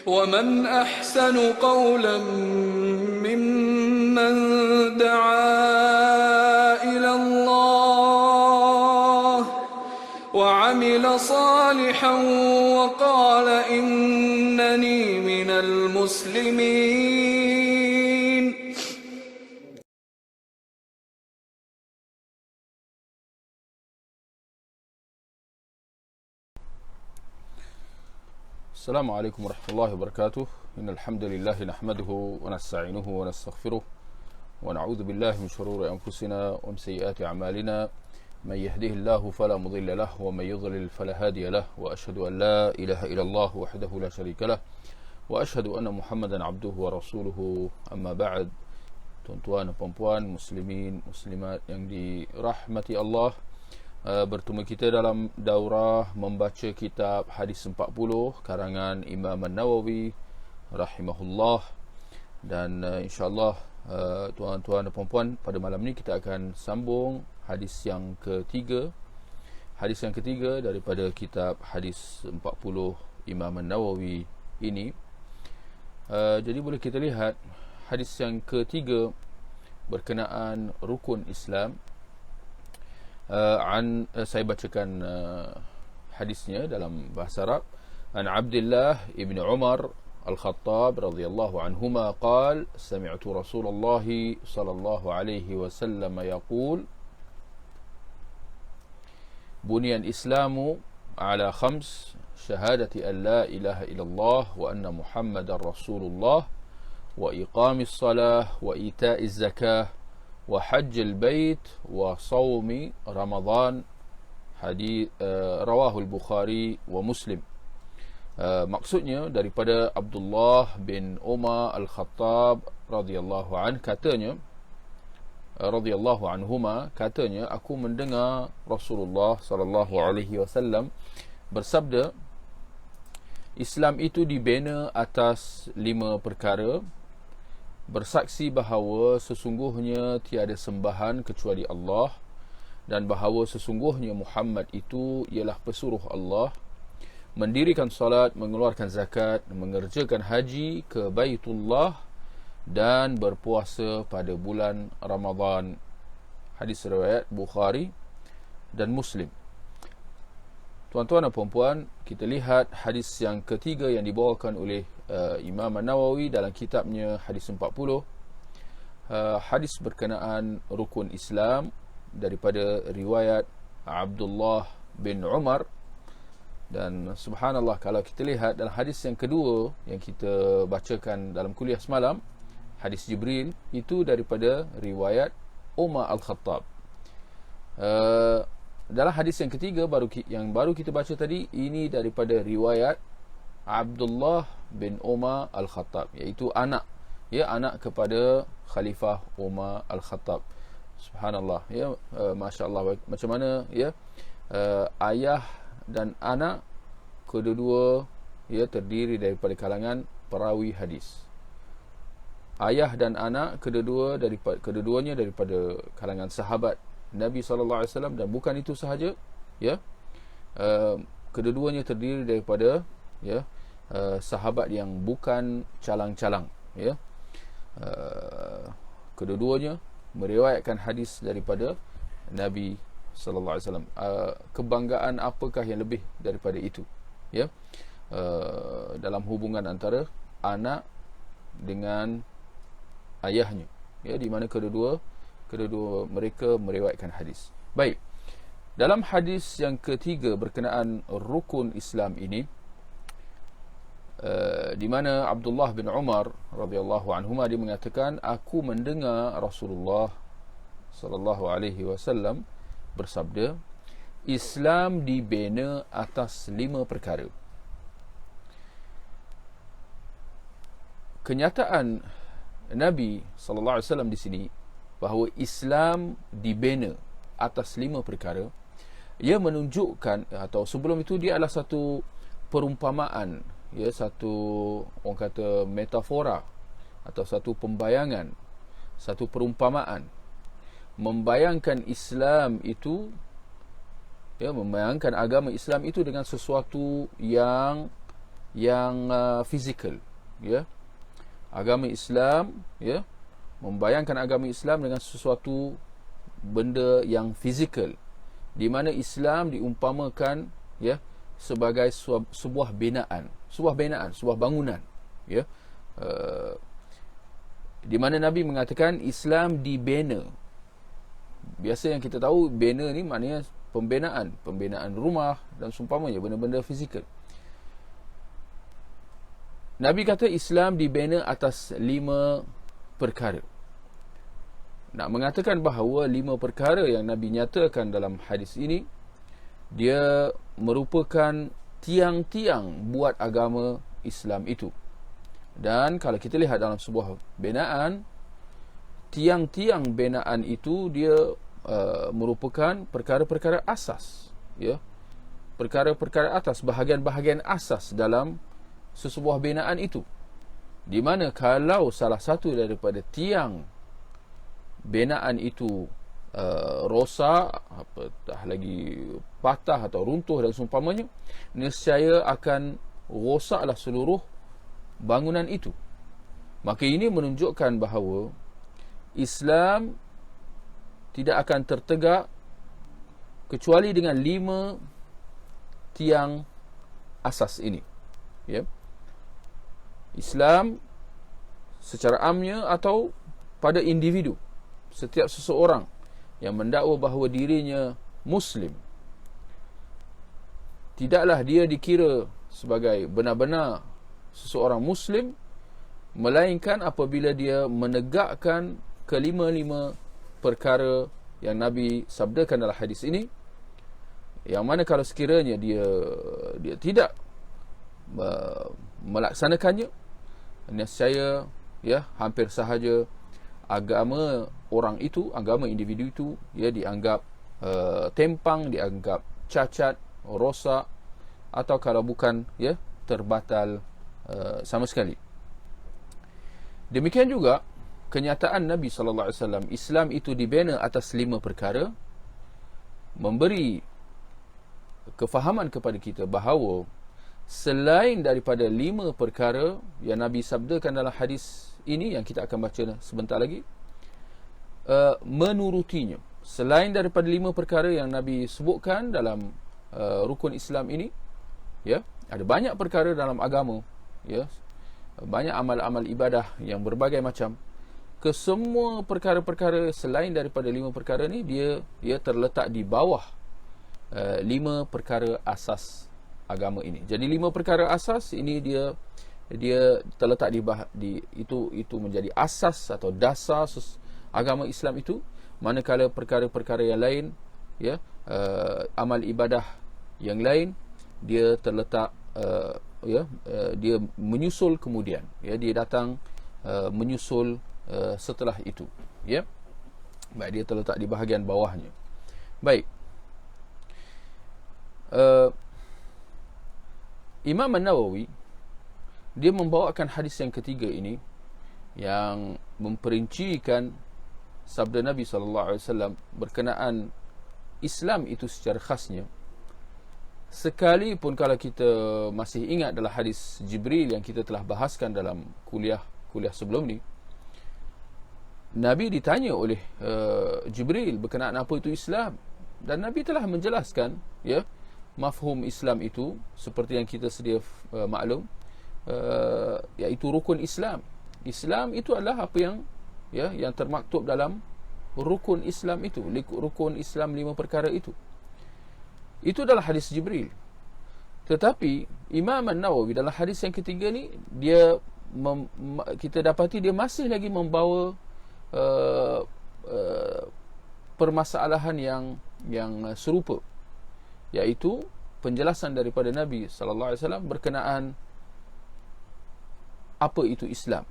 ومن أحسن قولا ممن دعا إلى الله وعمل صالحا وقال إنني من المسلمين. السلام عليكم ورحمة الله وبركاته. إن الحمد لله نحمده ونستعينه ونستغفره ونعوذ بالله من شرور أنفسنا ومن سيئات أعمالنا. من يهده الله فلا مضل له ومن يضلل فلا هادي له، وأشهد أن لا إله إلا الله وحده لا شريك له، وأشهد أن محمدا عبده ورسوله. أما بعد. Tuan-tuan dan puan-puan, muslimin, muslimat yang dirahmati Allah, bertemu kita dalam daurah membaca kitab Hadis 40 karangan Imam An-Nawawi rahimahullah. Dan insya-Allah tuan-tuan dan puan-puan, pada malam ni kita akan sambung hadis yang ketiga. Hadis yang ketiga daripada kitab Hadis 40 Imam An-Nawawi ini. Jadi boleh kita lihat hadis yang ketiga berkenaan rukun Islam. Saya bacakan hadisnya dalam bahasa Arab. An Abdullah ibn Umar Al-Khattab radhiyallahu anhuma qala sami'tu Rasulullah sallallahu alaihi wasallam yaqul bunyan islamu ala khams syahadati an la ilaha illallah wa anna Muhammadar Rasulullah wa iqamis salah wa ita'iz zakah wa hajjil bait wa sawmi Ramadan. Hadis rawahul Bukhari wa Muslim. Maksudnya daripada Abdullah bin Umar Al-Khattab radhiyallahu anhuma katanya, aku mendengar Rasulullah sallallahu alaihi wasallam bersabda, Islam itu dibina atas 5 perkara: bersaksi bahawa sesungguhnya tiada sembahan kecuali Allah, dan bahawa sesungguhnya Muhammad itu ialah pesuruh Allah, mendirikan salat, mengeluarkan zakat, mengerjakan haji ke Baitullah, dan berpuasa pada bulan Ramadan. Hadis riwayat Bukhari dan Muslim. Tuan-tuan dan puan-puan, kita lihat hadis yang ketiga yang dibawakan oleh Imam An-Nawawi dalam kitabnya Hadis 40. Hadis berkenaan rukun Islam daripada riwayat Abdullah bin Umar. Dan subhanallah, kalau kita lihat dalam hadis yang kedua yang kita bacakan dalam kuliah semalam, hadis Jibril, itu daripada riwayat Umar Al-Khattab. Dalam hadis yang ketiga yang baru kita baca tadi, ini daripada riwayat Abdullah bin Umar Al-Khattab, iaitu anak kepada Khalifah Umar Al-Khattab. Subhanallah, masya-Allah, macam mana ayah dan anak kedua terdiri daripada kalangan perawi hadis. Ayah dan anak keduanya daripada kalangan sahabat Nabi SAW, dan bukan itu sahaja, kedua-duanya terdiri daripada sahabat yang bukan calang-calang, kedua-duanya meriwayatkan hadis daripada Nabi SAW. Kebanggaan apakah yang lebih daripada itu, dalam hubungan antara anak dengan ayahnya, di mana kedua mereka meriwayatkan hadis. Baik, dalam hadis yang ketiga berkenaan rukun Islam ini, di mana Abdullah bin Umar radhiyallahu anhuma dia mengatakan, aku mendengar Rasulullah sallallahu alaihi wasallam bersabda, Islam dibina atas 5 perkara. Kenyataan Nabi sallallahu alaihi wasallam di sini bahawa Islam dibina atas 5 perkara, ia menunjukkan, atau sebelum itu dia adalah satu perumpamaan, satu, orang kata, metafora atau satu pembayangan, satu perumpamaan, membayangkan Islam itu, membayangkan agama Islam itu dengan sesuatu yang yang fizikal, ya. Agama Islam, ya, membayangkan agama Islam dengan sesuatu benda yang fizikal, di mana Islam diumpamakan, ya, sebagai sebuah binaan, sebuah bangunan, ya. Di mana Nabi mengatakan Islam dibina. Biasa yang kita tahu bina ni maknanya pembinaan rumah dan seumpamanya, benda-benda fizikal. Nabi kata Islam dibina atas 5 perkara. Nak mengatakan bahawa 5 perkara yang Nabi nyatakan dalam hadis ini, dia merupakan tiang-tiang buat agama Islam itu. Dan kalau kita lihat dalam sebuah binaan, tiang-tiang binaan itu dia merupakan perkara-perkara asas, ya. Perkara-perkara atas, bahagian-bahagian asas dalam sesebuah binaan itu. Di mana kalau salah satu daripada tiang binaan itu rosak, apatah lagi patah atau runtuh dan seumpamanya, nescaya akan rosaklah seluruh bangunan itu. Maka ini menunjukkan bahawa Islam tidak akan tertegak kecuali dengan 5 tiang asas ini, ya. Islam secara amnya atau pada individu, setiap seseorang yang mendakwa bahawa dirinya Muslim, tidaklah dia dikira sebagai benar-benar seseorang Muslim, melainkan apabila dia menegakkan kelima-lima perkara yang Nabi sabdakan dalam hadis ini, yang mana kalau sekiranya dia tidak melaksanakannya, nescaya, ya, hampir sahaja agama orang itu, agama individu itu, ya, dianggap tempang, dianggap cacat, rosak, atau kalau bukan, ya, terbatal sama sekali. Demikian juga kenyataan Nabi SAW, Islam itu dibina atas 5 perkara, memberi kefahaman kepada kita bahawa selain daripada 5 perkara yang Nabi sabdakan dalam hadis ini yang kita akan baca sebentar lagi, menurutinya, selain daripada 5 perkara yang Nabi sebutkan dalam rukun Islam ini, ya, ada banyak perkara dalam agama, ya, banyak amal-amal ibadah yang berbagai macam. Kesemua perkara-perkara selain daripada 5 perkara ni, dia terletak di bawah 5 perkara asas agama ini. Jadi 5 perkara asas ini dia terletak di itu menjadi asas atau dasar agama Islam itu, manakala perkara-perkara yang lain, ya, amal ibadah yang lain, dia terletak dia menyusul kemudian, ya, dia datang menyusul setelah itu, ya. Baik, dia terletak di bahagian bawahnya. Baik. Imam An-Nawawi dia membawakan hadis yang ketiga ini yang memperincikan sabda Nabi SAW berkenaan Islam itu secara khasnya. Sekalipun kalau kita masih ingat dalam hadis Jibril yang kita telah bahaskan dalam kuliah sebelum ni, Nabi ditanya oleh Jibril berkenaan apa itu Islam, dan Nabi telah menjelaskan, ya, mafhum Islam itu seperti yang kita sedia maklum, iaitu rukun Islam. Islam itu adalah apa yang, ya, yang termaktub dalam rukun Islam itu, rukun Islam 5 perkara itu. Itu adalah hadis Jibril. Tetapi Imam An-Nawawi dalam hadis yang ketiga ni, dia kita dapati dia masih lagi membawa permasalahan yang serupa, iaitu penjelasan daripada Nabi SAW berkenaan apa itu Islam.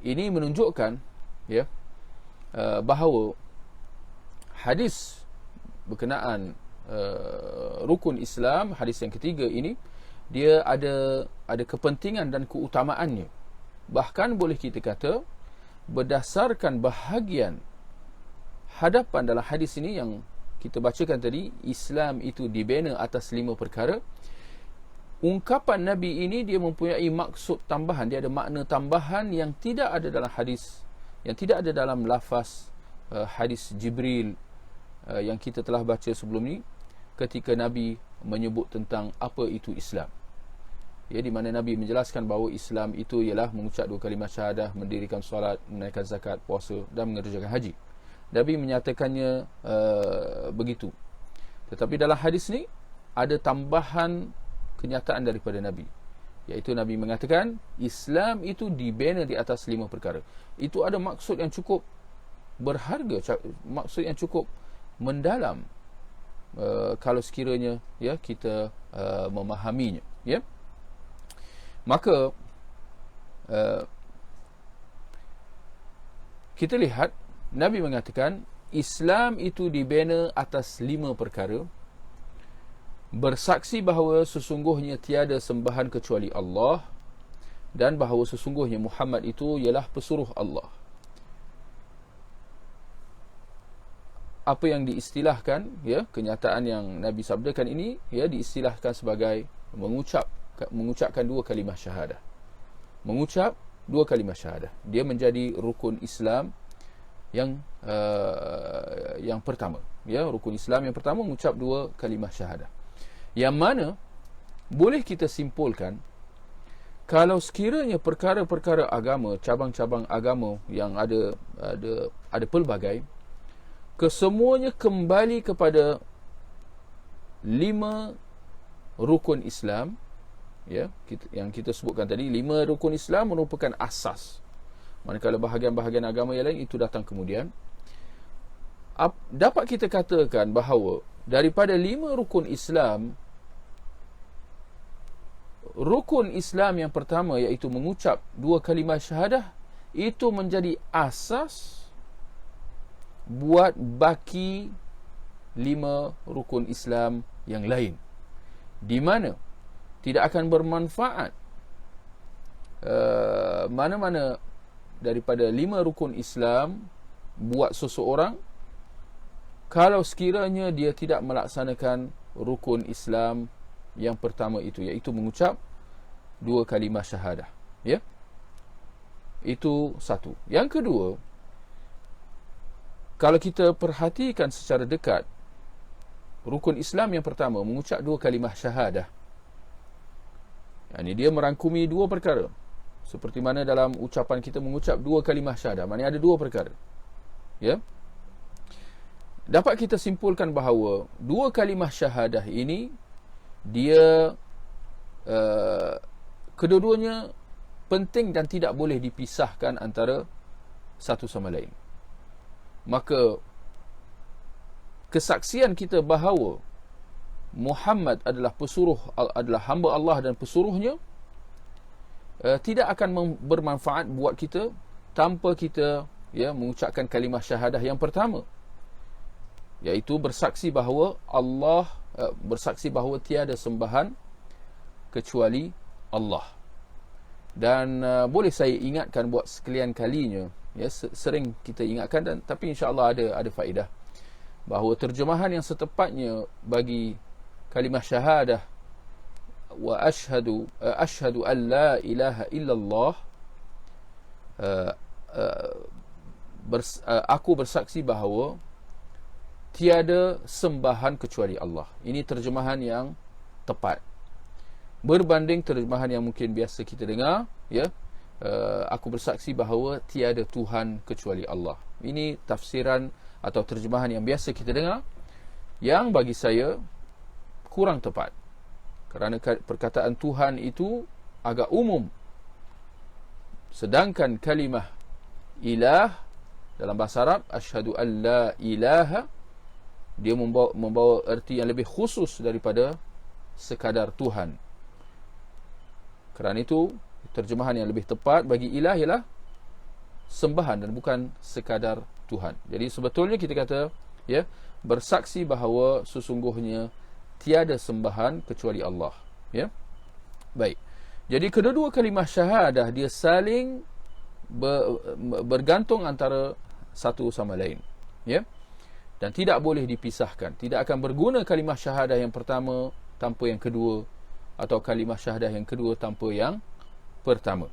Ini menunjukkan, ya, bahawa hadis berkenaan rukun Islam, hadis yang ketiga ini, dia ada kepentingan dan keutamaannya. Bahkan boleh kita kata berdasarkan bahagian hadapan dalam hadis ini yang kita bacakan tadi, Islam itu dibina atas 5 perkara. ungkapan Nabi ini dia mempunyai maksud tambahan, dia ada makna tambahan yang tidak ada dalam hadis, yang tidak ada dalam lafaz hadis Jibril yang kita telah baca sebelum ni, ketika Nabi menyebut tentang apa itu Islam. Ya, di mana Nabi menjelaskan bahawa Islam itu ialah mengucap 2 kalimah syahadah, mendirikan solat, menunaikan zakat, puasa dan mengerjakan haji. Nabi menyatakannya begitu. Tetapi dalam hadis ni ada tambahan kenyataan daripada Nabi, iaitu Nabi mengatakan Islam itu dibina di atas 5 perkara. Itu ada maksud yang cukup berharga, maksud yang cukup mendalam kalau sekiranya ya kita memahaminya, ya. Maka kita lihat Nabi mengatakan Islam itu dibina atas 5 perkara. Bersaksi bahawa sesungguhnya tiada sembahan kecuali Allah, dan bahawa sesungguhnya Muhammad itu ialah pesuruh Allah. Apa yang diistilahkan, ya, kenyataan yang Nabi sabdakan ini, ya, diistilahkan sebagai mengucapkan 2 kalimah syahadah. Mengucap 2 kalimah syahadah, dia menjadi rukun Islam yang pertama, ya, rukun Islam yang pertama mengucap 2 kalimah syahadah. Yang mana boleh kita simpulkan, kalau sekiranya perkara-perkara agama, cabang-cabang agama yang ada pelbagai, kesemuanya kembali kepada 5 rukun Islam, ya, yang kita sebutkan tadi. 5 rukun Islam merupakan asas, manakala bahagian-bahagian agama yang lain itu datang kemudian. Dapat kita katakan bahawa daripada 5 rukun Islam, rukun Islam yang pertama, iaitu mengucap 2 kalimah syahadah, itu menjadi asas buat baki 5 rukun Islam yang lain, di mana tidak akan bermanfaat mana-mana daripada 5 rukun Islam buat seseorang kalau sekiranya dia tidak melaksanakan rukun Islam yang pertama itu, iaitu mengucap 2 kalimah syahadah, ya. Itu satu. Yang kedua, kalau kita perhatikan secara dekat, rukun Islam yang pertama mengucap 2 kalimah syahadah, ini dia merangkumi 2 perkara. Seperti mana dalam ucapan kita mengucap 2 kalimah syahadah, maknanya ada 2 perkara, ya. Dapat kita simpulkan bahawa 2 kalimah syahadah ini, dia kedua-duanya penting dan tidak boleh dipisahkan antara satu sama lain. Maka kesaksian kita bahawa Muhammad adalah pesuruh, adalah hamba Allah dan pesuruhnya, tidak akan bermanfaat buat kita tanpa kita, ya, mengucapkan kalimah syahadah yang pertama, iaitu bersaksi bahawa bersaksi bahawa tiada sembahan kecuali Allah. Dan boleh saya ingatkan buat sekalian kalinya, ya, sering kita ingatkan, tapi insya-Allah ada faedah, bahawa terjemahan yang setepatnya bagi kalimah syahadah wa ashhadu an la ilaha illallah, aku bersaksi bahawa tiada sembahan kecuali Allah. Ini terjemahan yang tepat berbanding terjemahan yang mungkin biasa kita dengar, ya, aku bersaksi bahawa tiada Tuhan kecuali Allah. Ini tafsiran atau terjemahan yang biasa kita dengar, yang bagi saya kurang tepat, kerana perkataan Tuhan itu agak umum, sedangkan kalimah ilah dalam bahasa Arab, asyhadu an la ilaha, dia membawa erti yang lebih khusus daripada sekadar Tuhan. Kerana itu terjemahan yang lebih tepat bagi ilah ialah sembahan dan bukan sekadar Tuhan. Jadi sebetulnya kita kata, ya, bersaksi bahawa sesungguhnya tiada sembahan kecuali Allah, ya. Baik. Jadi kedua-dua kalimah syahadah dia saling bergantung antara satu sama lain, ya. Dan tidak boleh dipisahkan. Tidak akan berguna kalimah syahadah yang pertama tanpa yang kedua, atau kalimah syahadah yang kedua tanpa yang pertama.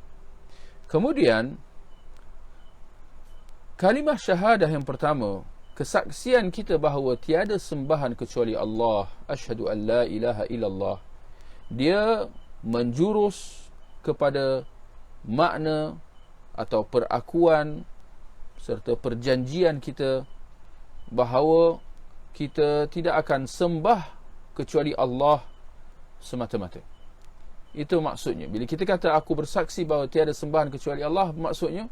Kemudian kalimah syahadah yang pertama, kesaksian kita bahawa tiada sembahan kecuali Allah, asyhadu an la ilaha illallah, dia menjurus kepada makna atau perakuan serta perjanjian kita bahawa kita tidak akan sembah kecuali Allah semata-mata. Itu maksudnya. Bila kita kata aku bersaksi bahawa tiada sembahan kecuali Allah, maksudnya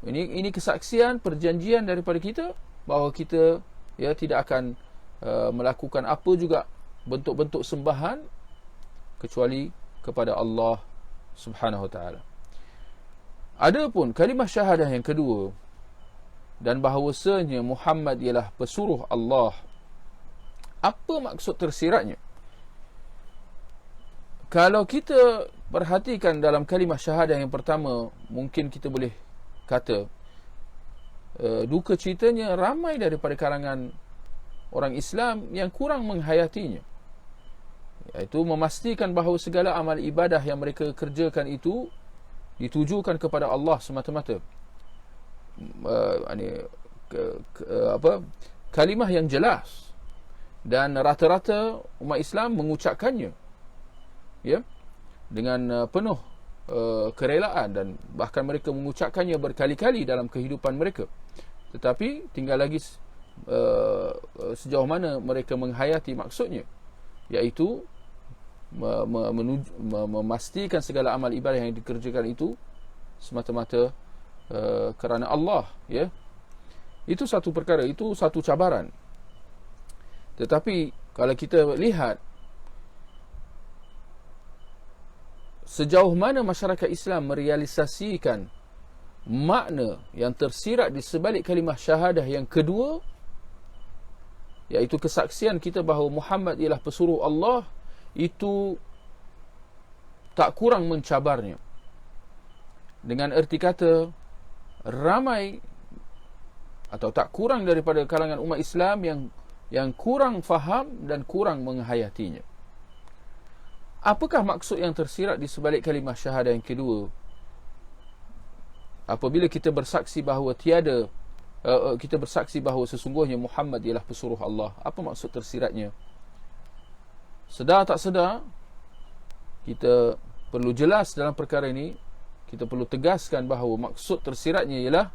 ini kesaksian, perjanjian daripada kita bahawa kita tidak akan melakukan apa juga bentuk-bentuk sembahan kecuali kepada Allah Subhanahu wa taala. Adapun kalimah syahadah yang kedua, dan bahawasanya Muhammad ialah pesuruh Allah, apa maksud tersiratnya? Kalau kita perhatikan dalam kalimah syahadah yang pertama, mungkin kita boleh kata duka ceritanya ramai daripada kalangan orang Islam yang kurang menghayatinya, iaitu memastikan bahawa segala amal ibadah yang mereka kerjakan itu ditujukan kepada Allah semata-mata. Kalimah yang jelas, dan rata-rata umat Islam mengucapkannya dengan penuh kerelaan, dan bahkan mereka mengucapkannya berkali-kali dalam kehidupan mereka. Tetapi tinggal lagi sejauh mana mereka menghayati maksudnya, iaitu memastikan segala amal ibadah yang dikerjakan itu semata-mata kerana Allah, Itu satu perkara, itu satu cabaran. Tetapi kalau kita lihat sejauh mana masyarakat Islam merealisasikan makna yang tersirat di sebalik kalimah syahadah yang kedua, iaitu kesaksian kita bahawa Muhammad ialah pesuruh Allah, itu tak kurang mencabarnya. Dengan erti kata, ramai atau tak kurang daripada kalangan umat Islam yang kurang faham dan kurang menghayatinya. Apakah maksud yang tersirat di sebalik kalimah syahadah yang kedua? Apabila kita bersaksi bahawa kita bersaksi bahawa sesungguhnya Muhammad ialah pesuruh Allah, apa maksud tersiratnya? Sedar tak sedar, kita perlu jelas dalam perkara ini. Kita perlu tegaskan bahawa maksud tersiratnya ialah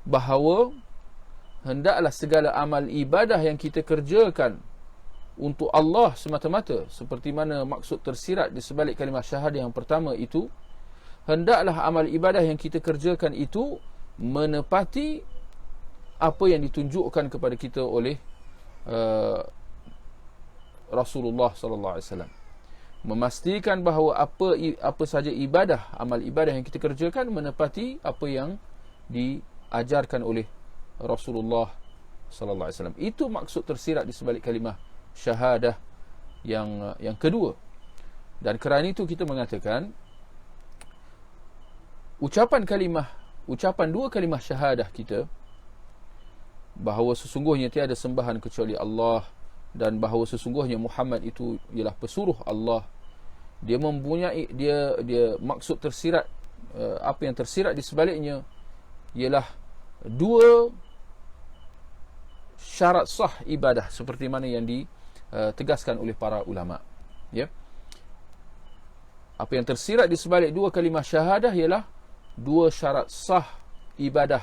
bahawa hendaklah segala amal ibadah yang kita kerjakan untuk Allah semata-mata, seperti mana maksud tersirat di sebalik kalimah syahadah yang pertama itu, hendaklah amal ibadah yang kita kerjakan itu menepati apa yang ditunjukkan kepada kita oleh Rasulullah sallallahu alaihi wasallam. Memastikan bahawa apa saja ibadah, amal ibadah yang kita kerjakan menepati apa yang diajarkan oleh Rasulullah sallallahu alaihi wasallam. Itu maksud tersirat di sebalik kalimah syahadah yang kedua. Dan kerana itu kita mengatakan ucapan dua kalimah syahadah kita, bahawa sesungguhnya tiada sembahan kecuali Allah dan bahawa sesungguhnya Muhammad itu ialah pesuruh Allah, dia mempunyai dia maksud tersirat, apa yang tersirat di sebaliknya ialah dua syarat sah ibadah, seperti mana yang ditegaskan oleh para ulama. Apa yang tersirat di sebalik dua kalimah syahadah ialah dua syarat sah ibadah.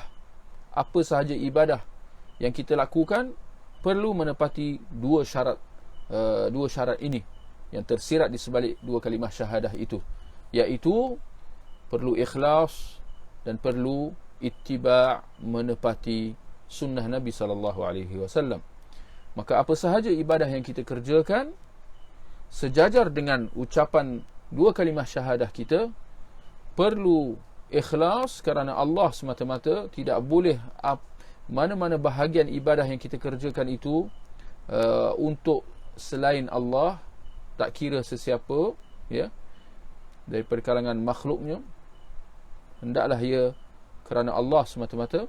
Apa sahaja ibadah yang kita lakukan perlu menepati dua syarat ini yang tersirat di sebalik dua kalimah syahadah itu, iaitu perlu ikhlas dan perlu ittiba', menepati sunnah Nabi sallallahu alaihi wasallam. Maka apa sahaja ibadah yang kita kerjakan sejajar dengan ucapan dua kalimah syahadah kita, perlu ikhlas kerana Allah semata-mata. Tidak boleh mana-mana bahagian ibadah yang kita kerjakan itu untuk selain Allah, tak kira sesiapa daripada kalangan makhluknya, hendaklah ia kerana Allah semata-mata.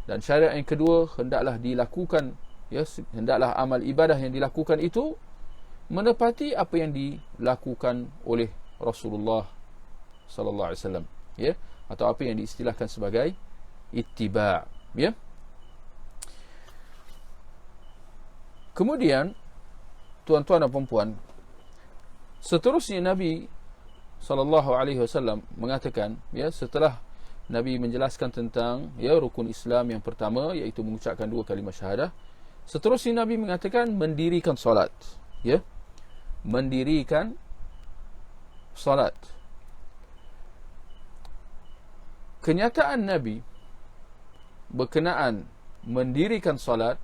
Dan syariat yang kedua, hendaklah dilakukan, hendaklah amal ibadah yang dilakukan itu menepati apa yang dilakukan oleh Rasulullah sallallahu alaihi wasallam, ya, atau apa yang diistilahkan sebagai ittiba', ya. Kemudian tuan-tuan dan puan-puan, seterusnya Nabi sallallahu alaihi wasallam mengatakan, ya, setelah Nabi menjelaskan tentang, ya, rukun Islam yang pertama iaitu mengucapkan 2 kalimah syahadah, seterusnya Nabi mengatakan mendirikan solat, ya, mendirikan solat. Kenyataan Nabi berkenaan mendirikan solat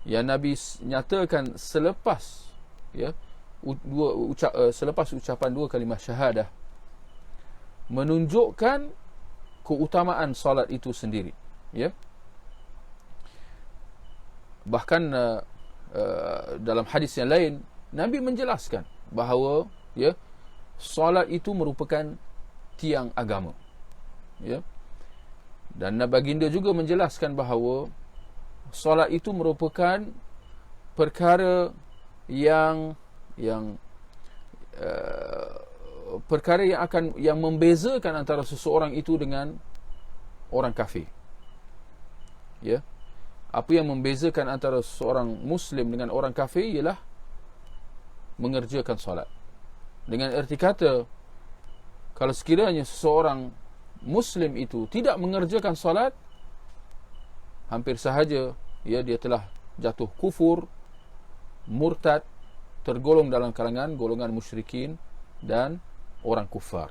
yang Nabi nyatakan selepas, ya, selepas ucapan 2 kalimah syahadah, menunjukkan keutamaan solat itu sendiri, ya. Bahkan dalam hadis yang lain Nabi menjelaskan bahawa, ya, solat itu merupakan tiang agama, ya. Dan baginda juga menjelaskan bahawa solat itu merupakan perkara yang yang membezakan antara seseorang itu dengan orang kafir, ya. Apa yang membezakan antara seorang muslim dengan orang kafir ialah mengerjakan solat. Dengan erti kata, kalau sekiranya seseorang muslim itu tidak mengerjakan solat, hampir sahaja, ya, dia telah jatuh kufur, murtad, tergolong dalam kalangan golongan musyrikin dan orang kufar.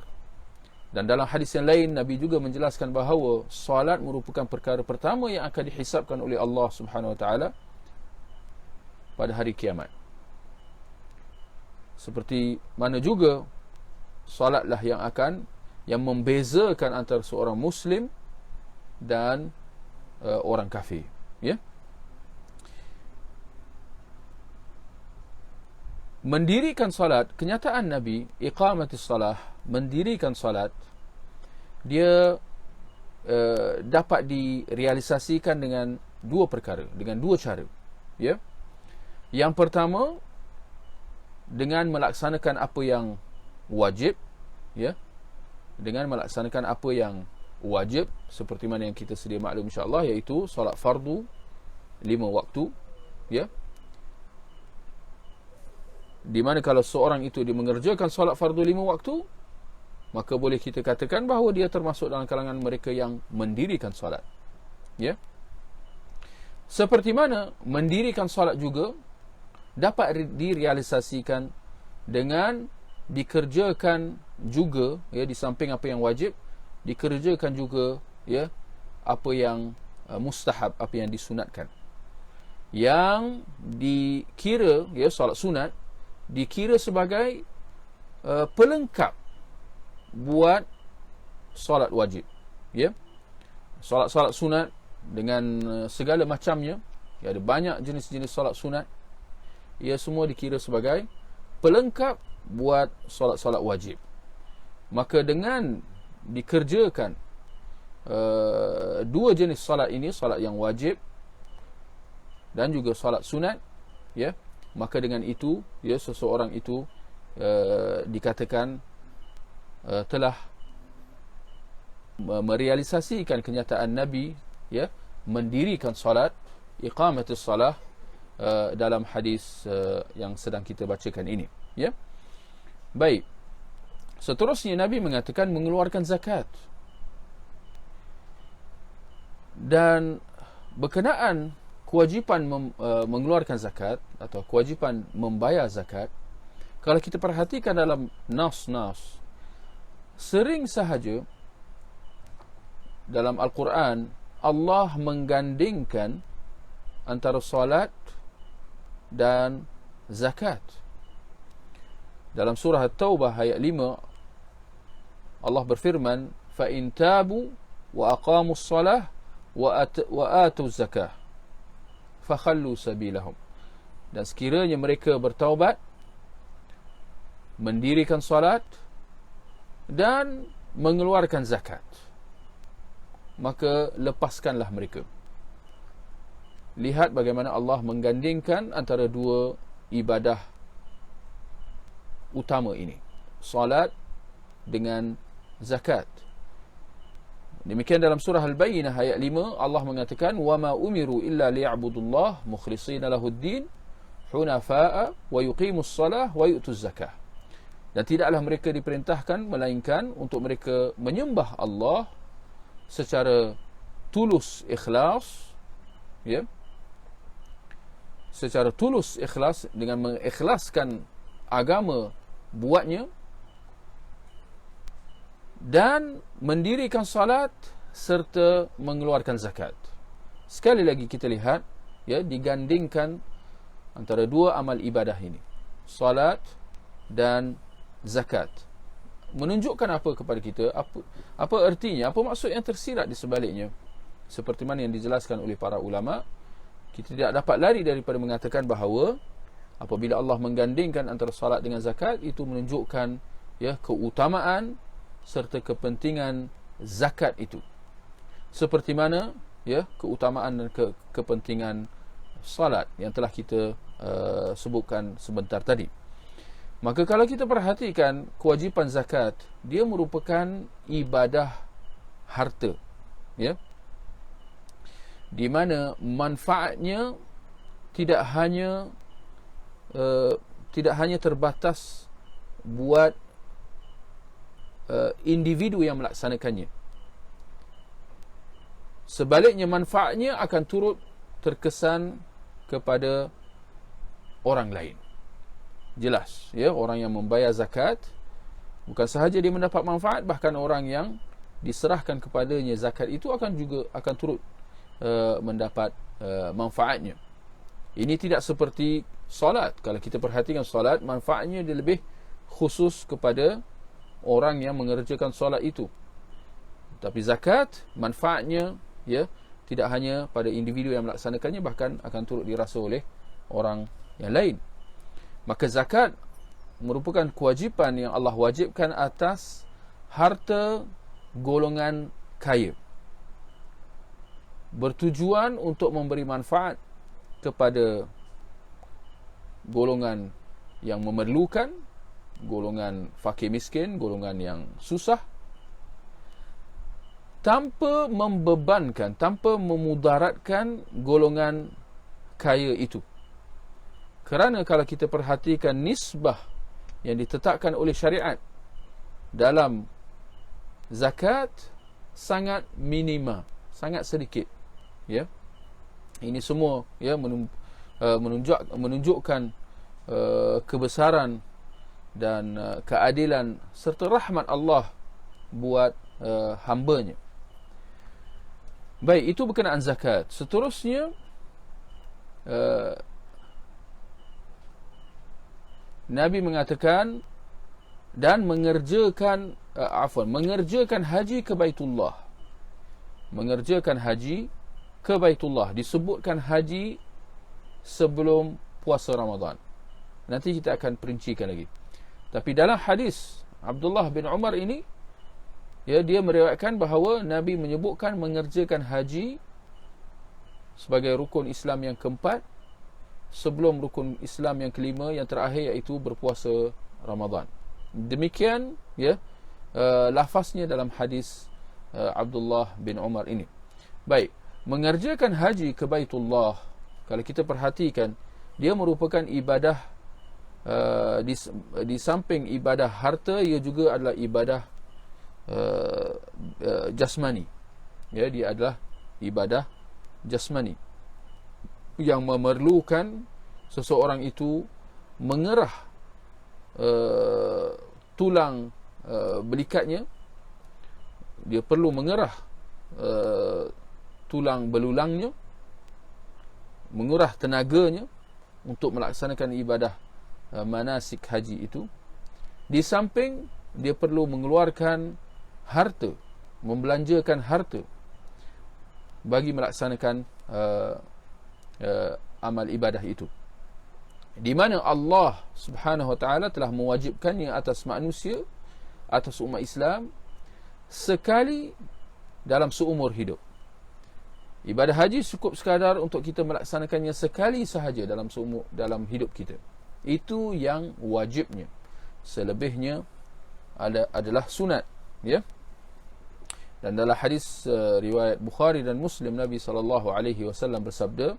Dan dalam hadis yang lain Nabi juga menjelaskan bahawa solat merupakan perkara pertama yang akan dihisabkan oleh Allah Subhanahu wa taala pada hari kiamat. Seperti mana juga solatlah yang membezakan antara seorang muslim dan orang kafir, ya. Mendirikan salat, kenyataan Nabi iqamatis salah, mendirikan salat, dia dapat direalisasikan dengan 2 perkara, dengan 2 cara, ya. Yang pertama, dengan melaksanakan apa yang wajib, ya, dengan melaksanakan apa yang wajib, seperti mana yang kita sedia maklum insya-Allah, iaitu solat fardu 5 waktu, ya. Di mana kalau seorang itu dia mengerjakan solat fardu 5 waktu, maka boleh kita katakan bahawa dia termasuk dalam kalangan mereka yang mendirikan solat, ya. Seperti mana mendirikan solat juga dapat direalisasikan dengan dikerjakan juga, ya, di samping apa yang wajib, dikerjakan juga, ya, apa yang mustahab, apa yang disunatkan. Yang dikira, ya, solat sunat dikira sebagai pelengkap buat solat wajib, ya. Solat sunat dengan segala macamnya, ya, ada banyak jenis-jenis solat sunat, ia semua dikira sebagai pelengkap buat solat-solat wajib. Maka dengan dikerjakan 2 jenis solat ini, solat yang wajib dan juga solat sunat, ya, maka dengan itu, ya, seseorang itu dikatakan telah merealisasikan kenyataan Nabi, ya, mendirikan solat, iqamatus salah, dalam hadis yang sedang kita bacakan ini, ya. Baik. Seterusnya Nabi mengatakan mengeluarkan zakat. Dan berkenaan kewajipan mengeluarkan zakat atau kewajipan membayar zakat, kalau kita perhatikan dalam nas-nas, sering sahaja dalam Al-Quran Allah menggandingkan antara solat dan zakat. Dalam surah At-Taubah ayat 5, Allah berfirman, fa in tabu wa aqamus salah wa atuz zakah fakhallu sabilahum. Dan sekiranya mereka bertaubat, mendirikan solat dan mengeluarkan zakat, maka lepaskanlah mereka. Lihat bagaimana Allah menggandingkan antara 2 ibadah utama ini, salat dengan zakat. Demikian dalam surah Al-Bayyinah ayat 5, Allah mengatakan wama umiru illa liya'budullah mukhlishina lahuddin hunafa'a wa yuqimus salah wa yu'tuz zakah. Dan tidaklah mereka diperintahkan melainkan untuk mereka menyembah Allah secara tulus ikhlas, ya, secara tulus ikhlas, dengan mengikhlaskan agama buatnya, dan mendirikan salat serta mengeluarkan zakat. Sekali lagi kita lihat, ya, digandingkan antara dua amal ibadah ini, salat dan zakat. Menunjukkan apa kepada kita? Apa artinya? Apa maksud yang tersirat di sebaliknya? Seperti mana yang dijelaskan oleh para ulama, kita tidak dapat lari daripada mengatakan bahawa apabila Allah menggandingkan antara salat dengan zakat, itu menunjukkan, ya, keutamaan serta kepentingan zakat itu, seperti mana, ya, keutamaan dan kepentingan salat yang telah kita sebutkan sebentar tadi. Maka kalau kita perhatikan kewajipan zakat, dia merupakan ibadah harta, ya, di mana manfaatnya tidak hanya terbatas buat individu yang melaksanakannya. Sebaliknya, manfaatnya akan turut terkesan kepada orang lain. Jelas, ya, orang yang membayar zakat bukan sahaja dia mendapat manfaat, bahkan orang yang diserahkan kepadanya zakat itu akan turut mendapat manfaatnya. Ini tidak seperti solat. Kalau kita perhatikan solat, manfaatnya dia lebih khusus kepada orang yang mengerjakan solat itu. Tapi zakat, manfaatnya, ya, tidak hanya pada individu yang melaksanakannya, bahkan akan turut dirasa oleh orang yang lain. Maka zakat merupakan kewajipan yang Allah wajibkan atas harta golongan kaya, bertujuan untuk memberi manfaat kepada golongan yang memerlukan, golongan fakir miskin, golongan yang susah, tanpa membebankan, tanpa memudaratkan golongan kaya itu. Kerana kalau kita perhatikan nisbah yang ditetapkan oleh syariat dalam zakat sangat minima, sangat sedikit, ya. Ini semua, ya, menunjukkan kebesaran dan keadilan serta rahmat Allah buat hamba-Nya. Baik, itu berkenaan zakat. Seterusnya, Nabi mengatakan dan mengerjakan haji ke Baitullah. Mengerjakan haji ke Baitullah. Disebutkan haji sebelum puasa Ramadan. Nanti kita akan perincikan lagi. Tapi dalam hadis Abdullah bin Umar ini, ya, dia meriwayatkan bahawa Nabi menyebutkan mengerjakan haji sebagai rukun Islam yang keempat sebelum rukun Islam yang kelima, yang terakhir, iaitu berpuasa Ramadan. Demikian, ya, lafaznya dalam hadis Abdullah bin Umar ini. Baik, mengerjakan haji ke Baitullah, kalau kita perhatikan, dia merupakan ibadah di samping ibadah harta, ia juga adalah ibadah jasmani. Ya, dia adalah ibadah jasmani yang memerlukan seseorang itu mengerah tulang belikatnya. Dia perlu mengerah tulang belulangnya, mengerah tenaganya untuk melaksanakan ibadah manasik haji itu. Di samping dia perlu mengeluarkan harta, membelanjakan harta bagi melaksanakan amal ibadah itu, di mana Allah Subhanahu wa taala telah mewajibkannya atas manusia, atas umat Islam, sekali dalam seumur hidup. Ibadah haji cukup sekadar untuk kita melaksanakannya sekali sahaja dalam hidup kita. Itu yang wajibnya. selebihnya adalah sunat, ya. Dan dalam hadis riwayat Bukhari dan Muslim, Nabi SAW bersabda,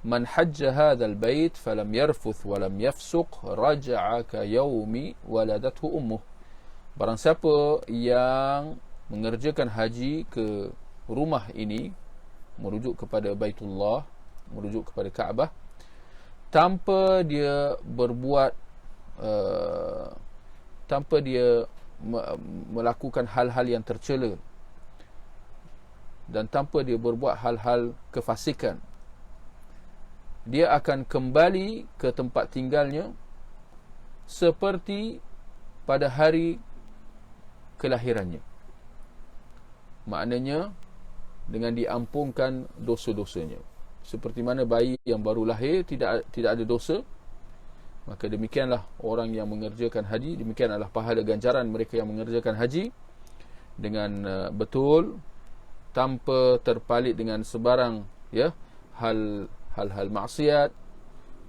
"Man hajja hadzal bait falam yarfuth wa lam yafsuq raja'a ka yaumi waladathu ummuh." Barang siapa yang mengerjakan haji ke rumah ini, merujuk kepada Baitullah, merujuk kepada Kaabah, tanpa dia berbuat tanpa dia melakukan hal-hal yang tercela, dan tanpa dia berbuat hal-hal kefasikan, dia akan kembali ke tempat tinggalnya seperti pada hari kelahirannya. Maknanya dengan diampunkan dosa-dosanya. Seperti mana bayi yang baru lahir tidak ada dosa, maka demikianlah orang yang mengerjakan haji, demikian adalah pahala ganjaran mereka yang mengerjakan haji dengan betul, tanpa terpalit dengan sebarang, ya, hal-hal maksiat,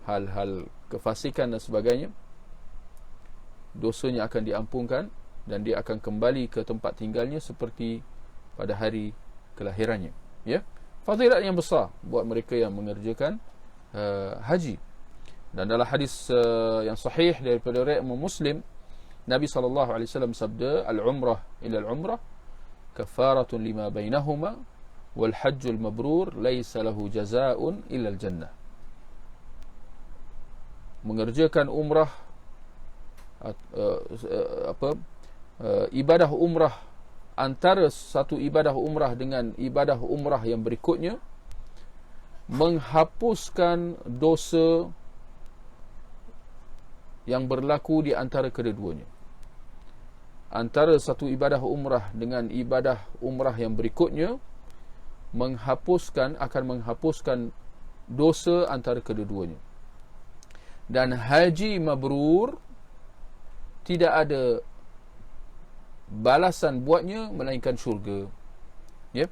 hal-hal kefasikan dan sebagainya. Dosanya akan diampunkan dan dia akan kembali ke tempat tinggalnya seperti pada hari kelahirannya, ya. Fadilat yang besar buat mereka yang mengerjakan haji. Dan dalam hadis yang sahih daripada riwayat Imam Muslim, Nabi SAW sabda, "Al-umrah ila al-umrah kafaratun lima bainahuma wal hajjul mabrur laysa lahu jazaa'un illa al-jannah." Mengerjakan umrah ibadah umrah, antara satu ibadah umrah dengan ibadah umrah yang berikutnya, menghapuskan dosa yang berlaku di antara kedua-duanya. Antara satu ibadah umrah dengan ibadah umrah yang berikutnya akan menghapuskan dosa antara kedua-duanya. Dan haji mabrur tidak ada balasan buatnya melainkan syurga, ya.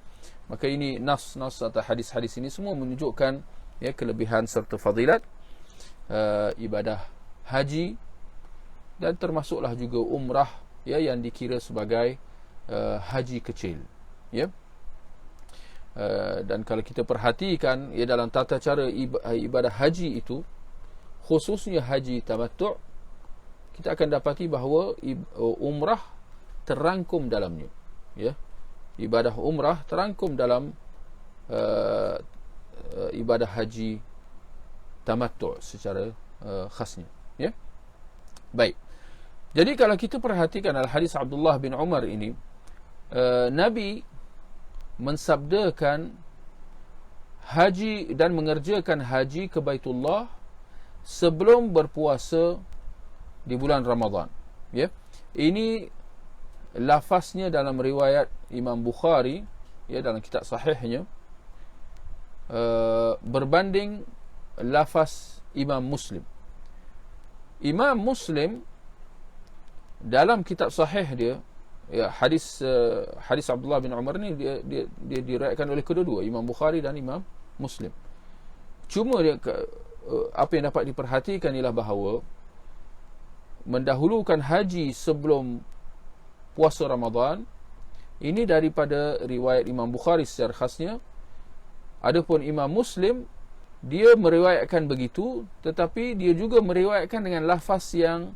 Maka ini nas atau hadis-hadis ini semua menunjukkan, ya, kelebihan serta fadilat ibadah haji, dan termasuklah juga umrah, ya, yang dikira sebagai haji kecil, ya. Dan kalau kita perhatikan, ya, dalam tata cara ibadah haji itu, khususnya haji tamattu', kita akan dapati bahawa umrah terangkum dalamnya, ya. Ibadah umrah terangkum dalam ibadah haji tamattu' secara khasnya, ya. Baik. Jadi kalau kita perhatikan al-hadis Abdullah bin Umar ini, Nabi mensabdakan haji dan mengerjakan haji ke Baitullah sebelum berpuasa di bulan Ramadan, ya. Ini lafaznya dalam riwayat Imam Bukhari, ya, dalam kitab sahihnya, berbanding lafaz Imam Muslim. Imam Muslim dalam kitab sahih dia, ya, hadis Abdullah bin Umar ni dia diriwayatkan oleh kedua-dua, Imam Bukhari dan Imam Muslim. Cuma apa yang dapat diperhatikan ialah bahawa mendahulukan haji sebelum puasa Ramadan ini daripada riwayat Imam Bukhari secara khasnya. Adapun Imam Muslim, dia meriwayatkan begitu, tetapi dia juga meriwayatkan dengan lafaz yang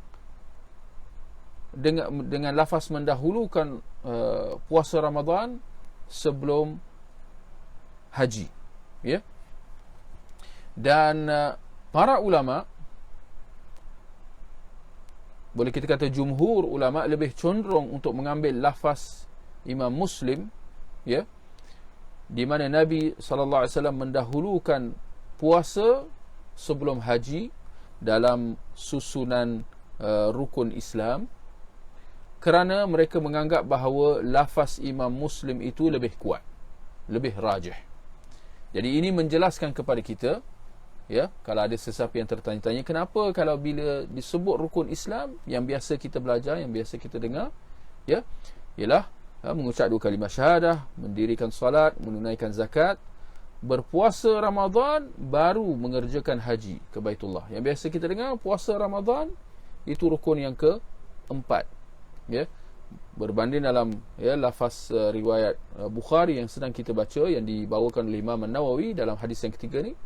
dengan lafaz mendahulukan puasa Ramadan sebelum haji, ya. Dan para ulama, boleh kita kata jumhur ulama, lebih condong untuk mengambil lafaz Imam Muslim, ya, di mana Nabi SAW mendahulukan puasa sebelum haji dalam susunan rukun Islam, kerana mereka menganggap bahawa lafaz Imam Muslim itu lebih kuat, lebih rajih. Jadi ini menjelaskan kepada kita, ya, kalau ada sesiapa yang tertanya-tanya, kenapa kalau bila disebut rukun Islam yang biasa kita belajar, yang biasa kita dengar, ya, ialah mengucap 2 kalimah syahadah, mendirikan salat, menunaikan zakat, berpuasa Ramadan, baru mengerjakan haji ke Baitullah. Yang biasa kita dengar puasa Ramadan, itu rukun yang keempat. Ya. Berbanding dalam lafaz riwayat Bukhari yang sedang kita baca, yang dibawakan oleh Imam An-Nawawi dalam hadis yang ketiga ni,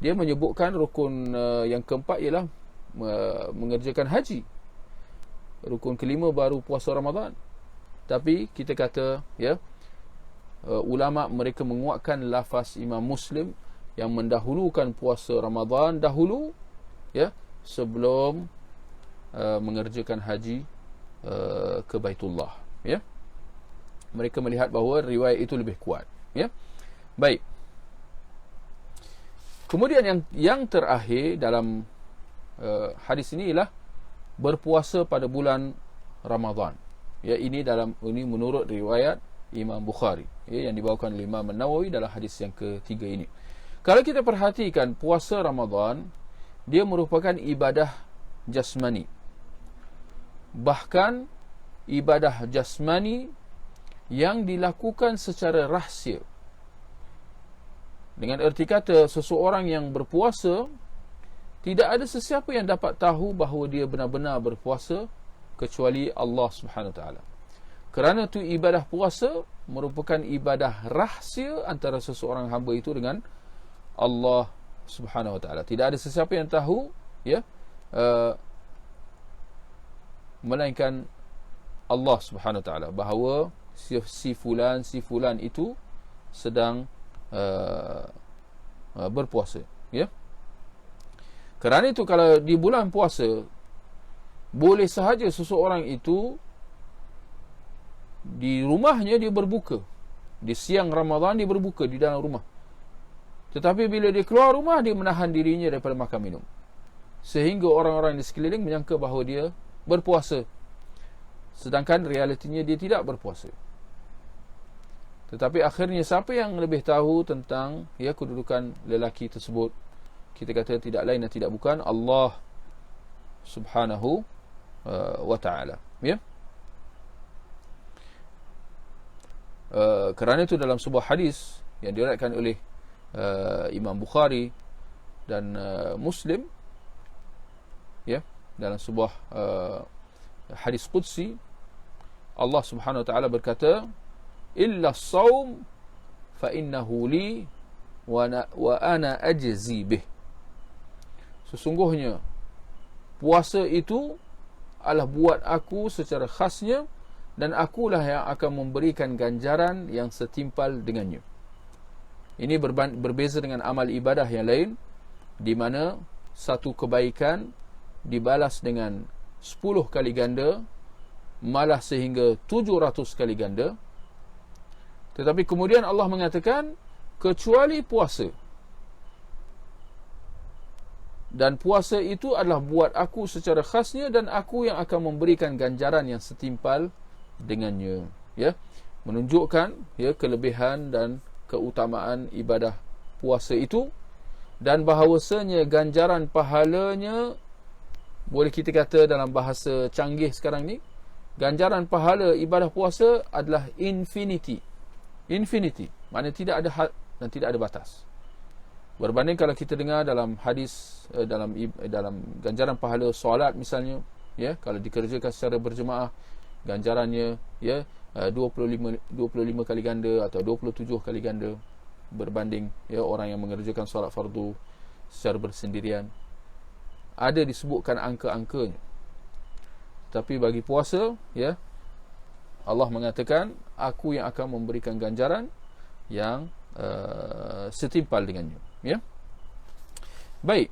dia menyebutkan rukun yang keempat ialah mengerjakan haji. Rukun kelima baru puasa Ramadan. Tapi kita kata ulama mereka menguatkan lafaz Imam Muslim yang mendahulukan puasa Ramadan dahulu sebelum mengerjakan haji ke Baitullah. Mereka melihat bahawa riwayat itu lebih kuat. Baik. Kemudian yang terakhir dalam hadis ini ialah berpuasa pada bulan Ramadan. Ini menurut riwayat Imam Bukhari yang dibawakan oleh Imam An-Nawawi dalam hadis yang ketiga ini. Kalau kita perhatikan puasa Ramadan, dia merupakan ibadah jasmani. Bahkan ibadah jasmani yang dilakukan secara rahsia. Dengan erti kata, seseorang yang berpuasa, tidak ada sesiapa yang dapat tahu bahawa dia benar-benar berpuasa kecuali Allah Subhanahu Wa Taala. Kerana itu ibadah puasa merupakan ibadah rahsia antara seseorang hamba itu dengan Allah Subhanahu Wa Taala. Tidak ada sesiapa yang tahu melainkan Allah Subhanahu Wa Taala bahawa si fulan itu sedang berpuasa. Kerana itu kalau di bulan puasa, boleh sahaja seseorang itu di rumahnya dia berbuka. Di siang Ramadan dia berbuka di dalam rumah. Tetapi bila dia keluar rumah, dia menahan dirinya daripada makan minum. Sehingga orang-orang di sekeliling menyangka bahawa dia berpuasa. Sedangkan realitinya dia tidak berpuasa. Tetapi akhirnya siapa yang lebih tahu tentang kedudukan lelaki tersebut? Kita kata tidak lain dan tidak bukan Allah Subhanahu Wa Taala. Kerana itu dalam sebuah hadis yang diriwayatkan oleh Imam Bukhari dan Muslim, dalam sebuah hadis qudsi, Allah Subhanahu Wa Taala berkata, illa as-saum fa innahu li wa ana ajzi bih. Sesungguhnya puasa itu adalah buat aku secara khasnya, dan akulah yang akan memberikan ganjaran yang setimpal dengannya. Ini berbeza dengan amal ibadah yang lain, di mana satu kebaikan dibalas dengan 10 kali ganda, malah sehingga 700 kali ganda. Tetapi kemudian Allah mengatakan, kecuali puasa. Dan puasa itu adalah buat aku secara khasnya, dan aku yang akan memberikan ganjaran yang setimpal dengannya. Menunjukkan kelebihan dan keutamaan ibadah puasa itu, dan bahawasanya ganjaran pahalanya, boleh kita kata dalam bahasa canggih sekarang ni, ganjaran pahala ibadah puasa adalah infinity. Maknanya tidak ada had dan tidak ada batas. Berbanding kalau kita dengar dalam hadis, dalam ganjaran pahala solat misalnya, kalau dikerjakan secara berjemaah, ganjarannya 25 kali ganda atau 27 kali ganda berbanding orang yang mengerjakan solat fardu secara bersendirian. Ada disebutkan angka-angkanya. Tapi bagi puasa, Allah mengatakan, aku yang akan memberikan ganjaran yang setimpal dengannya. Baik.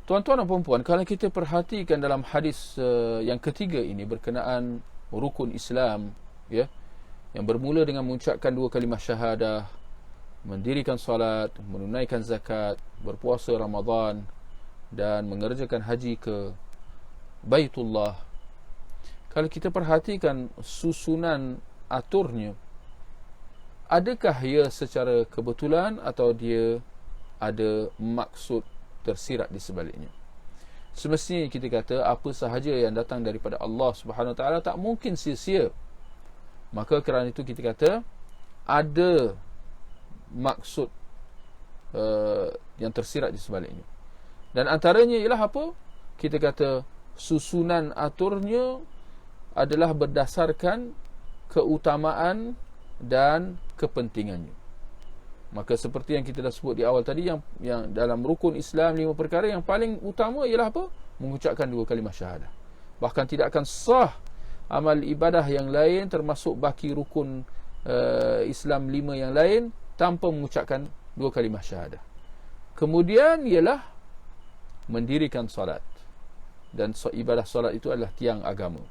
Tuan-tuan dan puan-puan, kalau kita perhatikan dalam hadis yang ketiga ini berkenaan rukun Islam, yang bermula dengan mengucapkan 2 kalimah syahadah, mendirikan solat, menunaikan zakat, berpuasa Ramadan, dan mengerjakan haji ke Baitullah. Kalau kita perhatikan susunan aturnya, adakah ia secara kebetulan atau dia ada maksud tersirat di sebaliknya? Semestinya kita kata apa sahaja yang datang daripada Allah Subhanahu Wa Taala tak mungkin sia-sia. Maka kerana itu kita kata ada maksud yang tersirat di sebaliknya. Dan antaranya ialah apa? kita kata susunan aturnya adalah berdasarkan keutamaan dan kepentingannya. Maka seperti yang kita dah sebut di awal tadi, yang dalam rukun Islam 5 perkara, yang paling utama ialah apa? Mengucapkan 2 kalimah syahadah. Bahkan tidak akan sah amal ibadah yang lain, termasuk baki rukun Islam 5 yang lain, tanpa mengucapkan 2 kalimah syahadah. Kemudian ialah mendirikan solat. Dan ibadah solat itu adalah tiang agama.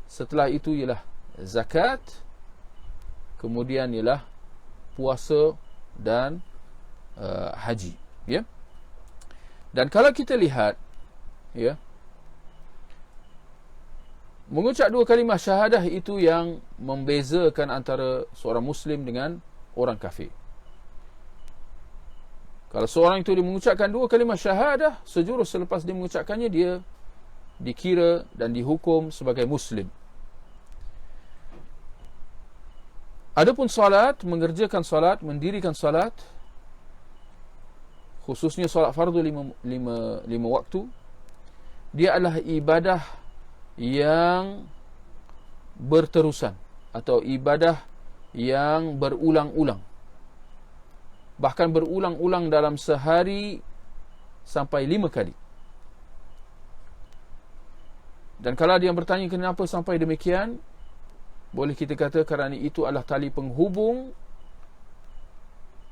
Setelah itu ialah zakat. Kemudian ialah puasa dan haji, ya. Dan kalau kita lihat, ya, mengucap 2 kalimah syahadah itu yang membezakan antara seorang Muslim dengan orang kafir. Kalau seorang itu dia mengucapkan 2 kalimah syahadah, sejurus selepas dia mengucapkannya, dia dikira dan dihukum sebagai Muslim. Adapun salat, mengerjakan salat, mendirikan salat, khususnya salat fardu 5 waktu, dia adalah ibadah yang berterusan atau ibadah yang berulang-ulang. Bahkan berulang-ulang dalam sehari sampai 5 kali. Dan kalau ada yang bertanya kenapa sampai demikian, boleh kita kata kerana itu adalah tali penghubung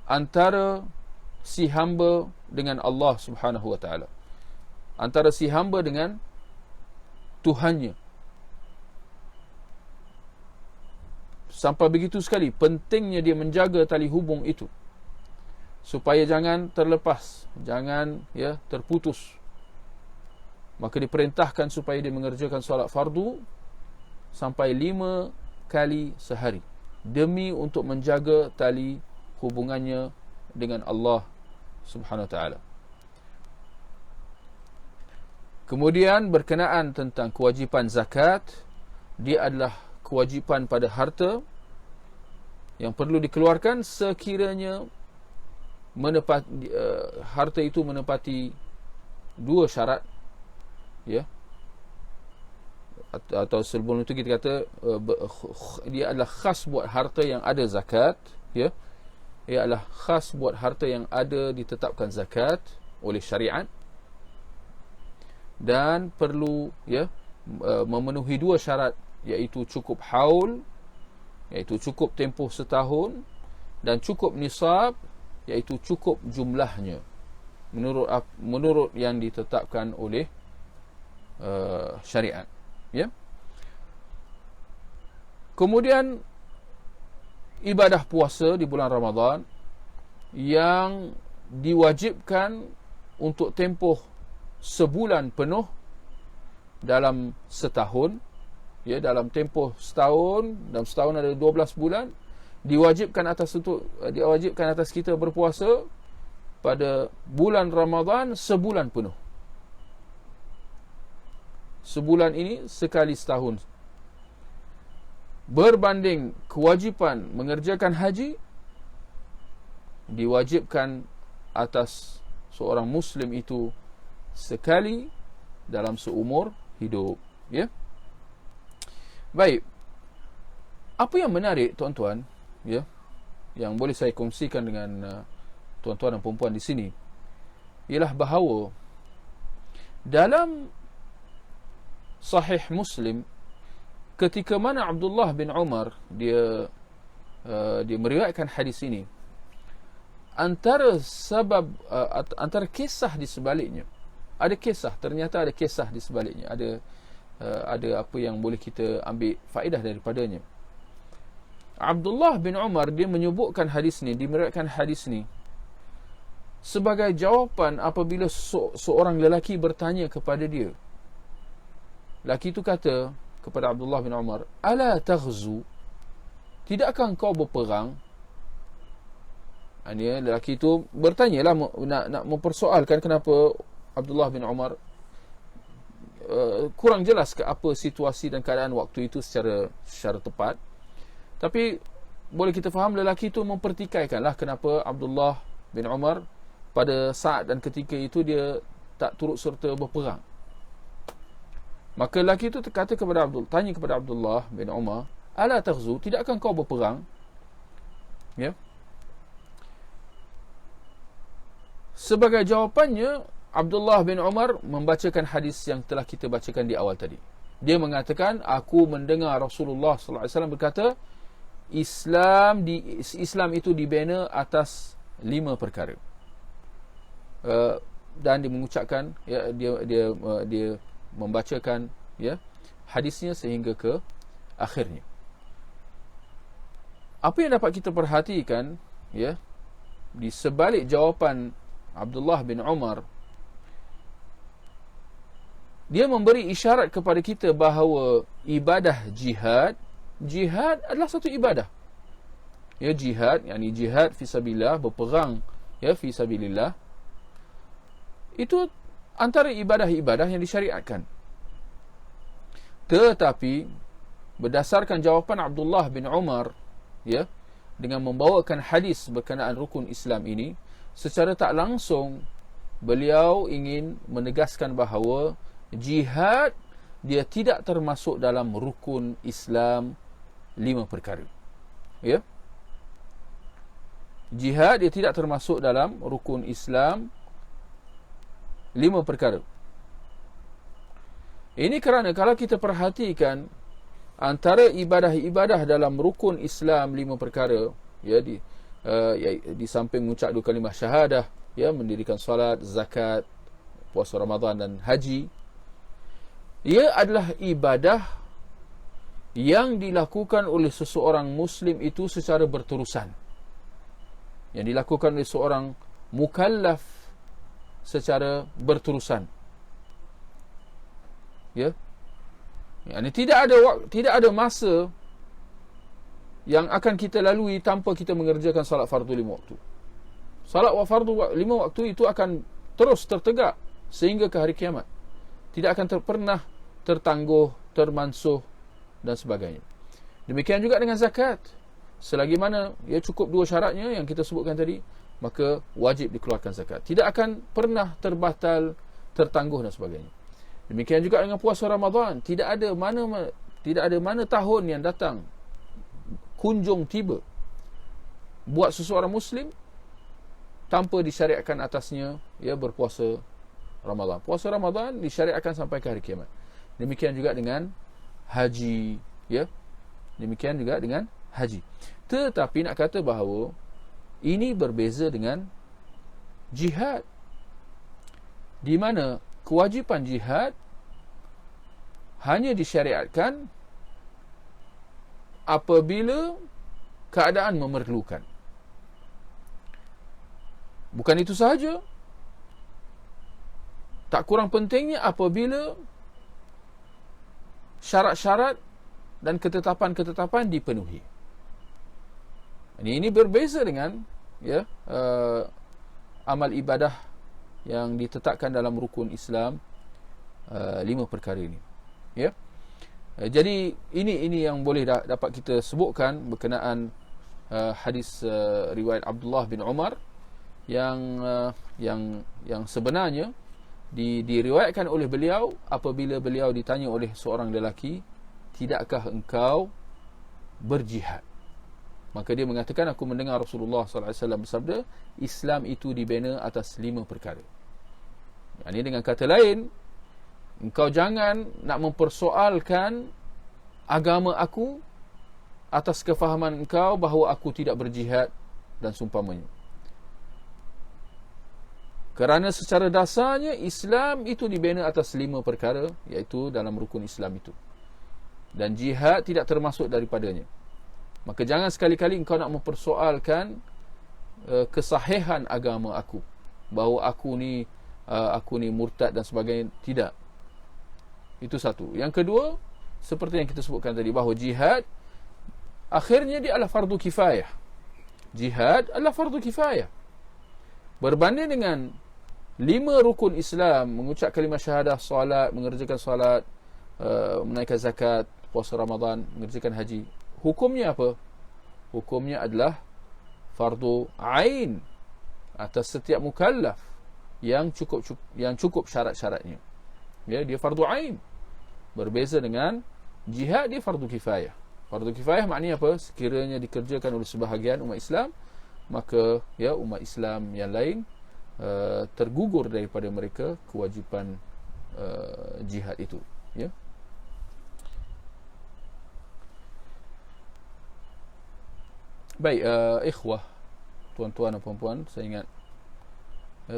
antara si hamba dengan Allah Subhanahu wa taala. Antara si hamba dengan Tuhannya. Sampai begitu sekali pentingnya dia menjaga tali hubung itu, supaya jangan terlepas, jangan terputus. Maka diperintahkan supaya dia mengerjakan solat fardu sampai 5 kali sehari, demi untuk menjaga tali hubungannya dengan Allah Subhanahu wa taala. Kemudian berkenaan tentang kewajipan zakat, dia adalah kewajipan pada harta yang perlu dikeluarkan sekiranya harta itu menepati 2 syarat, ya. Atau sebelum itu kita kata dia adalah khas buat harta yang ada zakat, ya. Ia adalah khas buat harta yang ada ditetapkan zakat oleh syariat, dan perlu memenuhi 2 syarat, iaitu cukup haul, iaitu cukup tempoh setahun, dan cukup nisab, iaitu cukup jumlahnya menurut yang ditetapkan oleh syariat, ya. Kemudian ibadah puasa di bulan Ramadan yang diwajibkan untuk tempoh sebulan penuh dalam setahun, ya, dalam tempoh setahun, dalam setahun ada 12 bulan, diwajibkan atas kita berpuasa pada bulan Ramadan sebulan penuh. Sebulan ini sekali setahun. Berbanding kewajipan mengerjakan haji, diwajibkan atas seorang Muslim itu sekali dalam seumur hidup, ya. Baik. Apa yang menarik, tuan-tuan, ya, yang boleh saya kongsikan dengan tuan-tuan dan puan-puan di sini, ialah bahawa dalam Sahih Muslim, ketika mana Abdullah bin Umar dia meriwayatkan hadis ini, antara kisah di sebaliknya, ternyata ada kisah di sebaliknya, ada apa yang boleh kita ambil faedah daripadanya. Abdullah bin Umar dia menyebutkan hadis ni, dimeriwayatkan hadis ni sebagai jawapan apabila seorang lelaki bertanya kepada dia. Lelaki itu kata kepada Abdullah bin Umar, "Ala taghzu? Tidakkah engkau berperang?" Lelaki itu bertanyalah, nak mempersoalkan kenapa Abdullah bin Umar kurang jelas ke apa situasi dan keadaan waktu itu secara tepat. Tapi boleh kita faham lelaki itu mempertikaikanlah kenapa Abdullah bin Umar pada saat dan ketika itu dia tak turut serta berperang, Maka lelaki itu tanya kepada Abdullah bin Umar, ala taghzu, tidakkah kau berperang? Ya. Sebagai jawapannya, Abdullah bin Umar membacakan hadis yang telah kita bacakan di awal tadi. Dia mengatakan, aku mendengar Rasulullah sallallahu alaihi wasallam berkata, Islam itu dibina atas 5 perkara. Dan dia mengucapkan, ya, dia membacakan, ya, hadisnya sehingga ke akhirnya. Apa yang dapat kita perhatikan, ya, di sebalik jawapan Abdullah bin Umar, dia memberi isyarat kepada kita bahawa ibadah jihad adalah satu ibadah. Ya, jihad, yakni jihad fisabilillah, berperang, ya, fisabilillah, itu antara ibadah-ibadah yang disyariatkan. Tetapi berdasarkan jawapan Abdullah bin Umar, ya, dengan membawakan hadis berkenaan rukun Islam ini, secara tak langsung beliau ingin menegaskan bahawa jihad dia tidak termasuk dalam rukun Islam 5 perkara. Ya. Jihad dia tidak termasuk dalam rukun Islam 5 perkara. Ini kerana kalau kita perhatikan antara ibadah-ibadah dalam rukun Islam 5 perkara, ya, di samping mengucap 2 kalimah syahadah, ya, mendirikan solat, zakat, puasa Ramadan dan haji, ia adalah ibadah yang dilakukan oleh seseorang Muslim itu secara berterusan. Yang dilakukan oleh seorang mukallaf secara berterusan. Ya. Yani tidak ada masa yang akan kita lalui tanpa kita mengerjakan salat fardu 5 waktu. Salat fardu 5 waktu itu akan terus tertegak sehingga ke hari kiamat. Tidak akan pernah tertangguh, termansuh dan sebagainya. Demikian juga dengan zakat. Selagi mana ia cukup 2 syaratnya yang kita sebutkan tadi, maka wajib dikeluarkan zakat. Tidak akan pernah terbatal, tertangguh dan sebagainya. Demikian juga dengan puasa Ramadan. Tidak ada mana tahun yang datang kunjung tiba buat seseorang Muslim tanpa disyariatkan atasnya, ya, berpuasa Ramadan. Puasa Ramadan disyariatkan sampai ke hari kiamat. Demikian juga dengan haji, ya. Demikian juga dengan haji. Tetapi nak kata bahawa ini berbeza dengan jihad, di mana kewajipan jihad hanya disyariatkan apabila keadaan memerlukan. Bukan itu sahaja, tak kurang pentingnya apabila syarat-syarat dan ketetapan-ketetapan dipenuhi. Ini berbeza dengan, ya, amal ibadah yang ditetapkan dalam rukun Islam 5 perkara ini. Ya. Jadi ini yang boleh dapat kita sebutkan berkenaan hadis riwayat Abdullah bin Umar yang sebenarnya diriwayatkan oleh beliau apabila beliau ditanya oleh seorang lelaki, tidakkah engkau berjihad? Maka dia mengatakan, aku mendengar Rasulullah sallallahu alaihi wasallam bersabda, Islam itu dibina atas 5 perkara. Ini dengan kata lain, engkau jangan nak mempersoalkan agama aku atas kefahaman engkau bahawa aku tidak berjihad dan seumpamanya. Kerana secara dasarnya Islam itu dibina atas 5 perkara, iaitu dalam rukun Islam itu. Dan jihad tidak termasuk daripadanya. Maka jangan sekali-kali engkau nak mempersoalkan kesahihan agama aku, bahawa aku ni murtad dan sebagainya. Tidak. Itu satu. Yang kedua, seperti yang kita sebutkan tadi, bahawa jihad akhirnya dia adalah fardu kifayah. Jihad adalah fardu kifayah. Berbanding dengan 5 rukun Islam, mengucap kalimah syahadah, solat, mengerjakan solat, menaikkan zakat, puasa Ramadan, mengerjakan haji. Hukumnya apa? Hukumnya adalah fardu ain atas setiap mukallaf yang cukup syarat-syaratnya. Ya, dia fardu ain. Berbeza dengan jihad, dia fardu kifayah. Fardu kifayah maknanya apa? Sekiranya dikerjakan oleh sebahagian umat Islam, maka ya umat Islam yang lain tergugur daripada mereka kewajipan jihad itu, ya. Baik, ikhwah, tuan-tuan dan puan-puan, saya ingat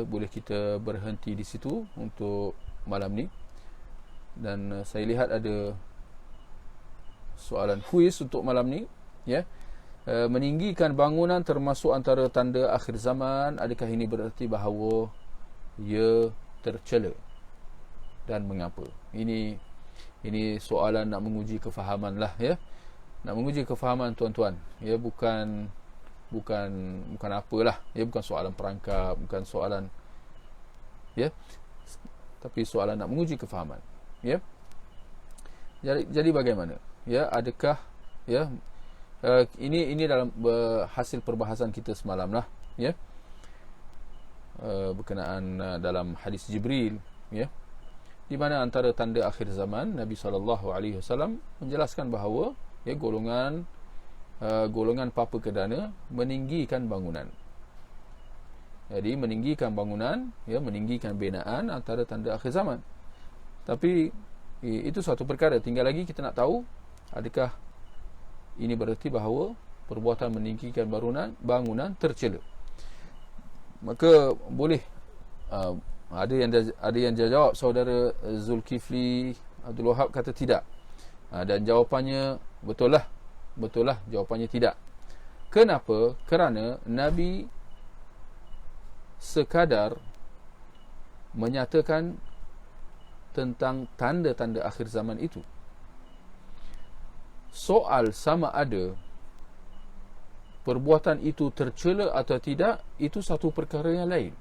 boleh kita berhenti di situ untuk malam ni. Dan saya lihat ada soalan kuis untuk malam ni, ya. Meninggikan bangunan termasuk antara tanda akhir zaman, adakah ini bererti bahawa ia tercela, dan mengapa? Ini soalan nak menguji kefahaman lah, ya. Nak menguji kefahaman tuan-tuan, ya, bukan apalah, ya, bukan soalan perangkap, bukan soalan, ya, tapi soalan nak menguji kefahaman, ya. Jadi bagaimana, ya, adakah, ya, ini dalam hasil perbahasan kita semalam lah, ya, berkenaan dalam hadis Jibril, ya, di mana antara tanda akhir zaman Nabi SAW menjelaskan bahawa, ya, golongan papa kedana meninggikan bangunan. Jadi meninggikan bangunan, ya, meninggikan binaan antara tanda akhir zaman. Tapi itu satu perkara, tinggal lagi kita nak tahu adakah ini bererti bahawa perbuatan meninggikan bangunan tercela. Maka boleh ada yang jawab, saudara Zulkifli Abdul Wahab kata tidak. Dan jawapannya betul lah jawapannya tidak. Kenapa? Kerana Nabi sekadar menyatakan tentang tanda-tanda akhir zaman itu. Soal sama ada perbuatan itu tercela atau tidak, itu satu perkara yang lain.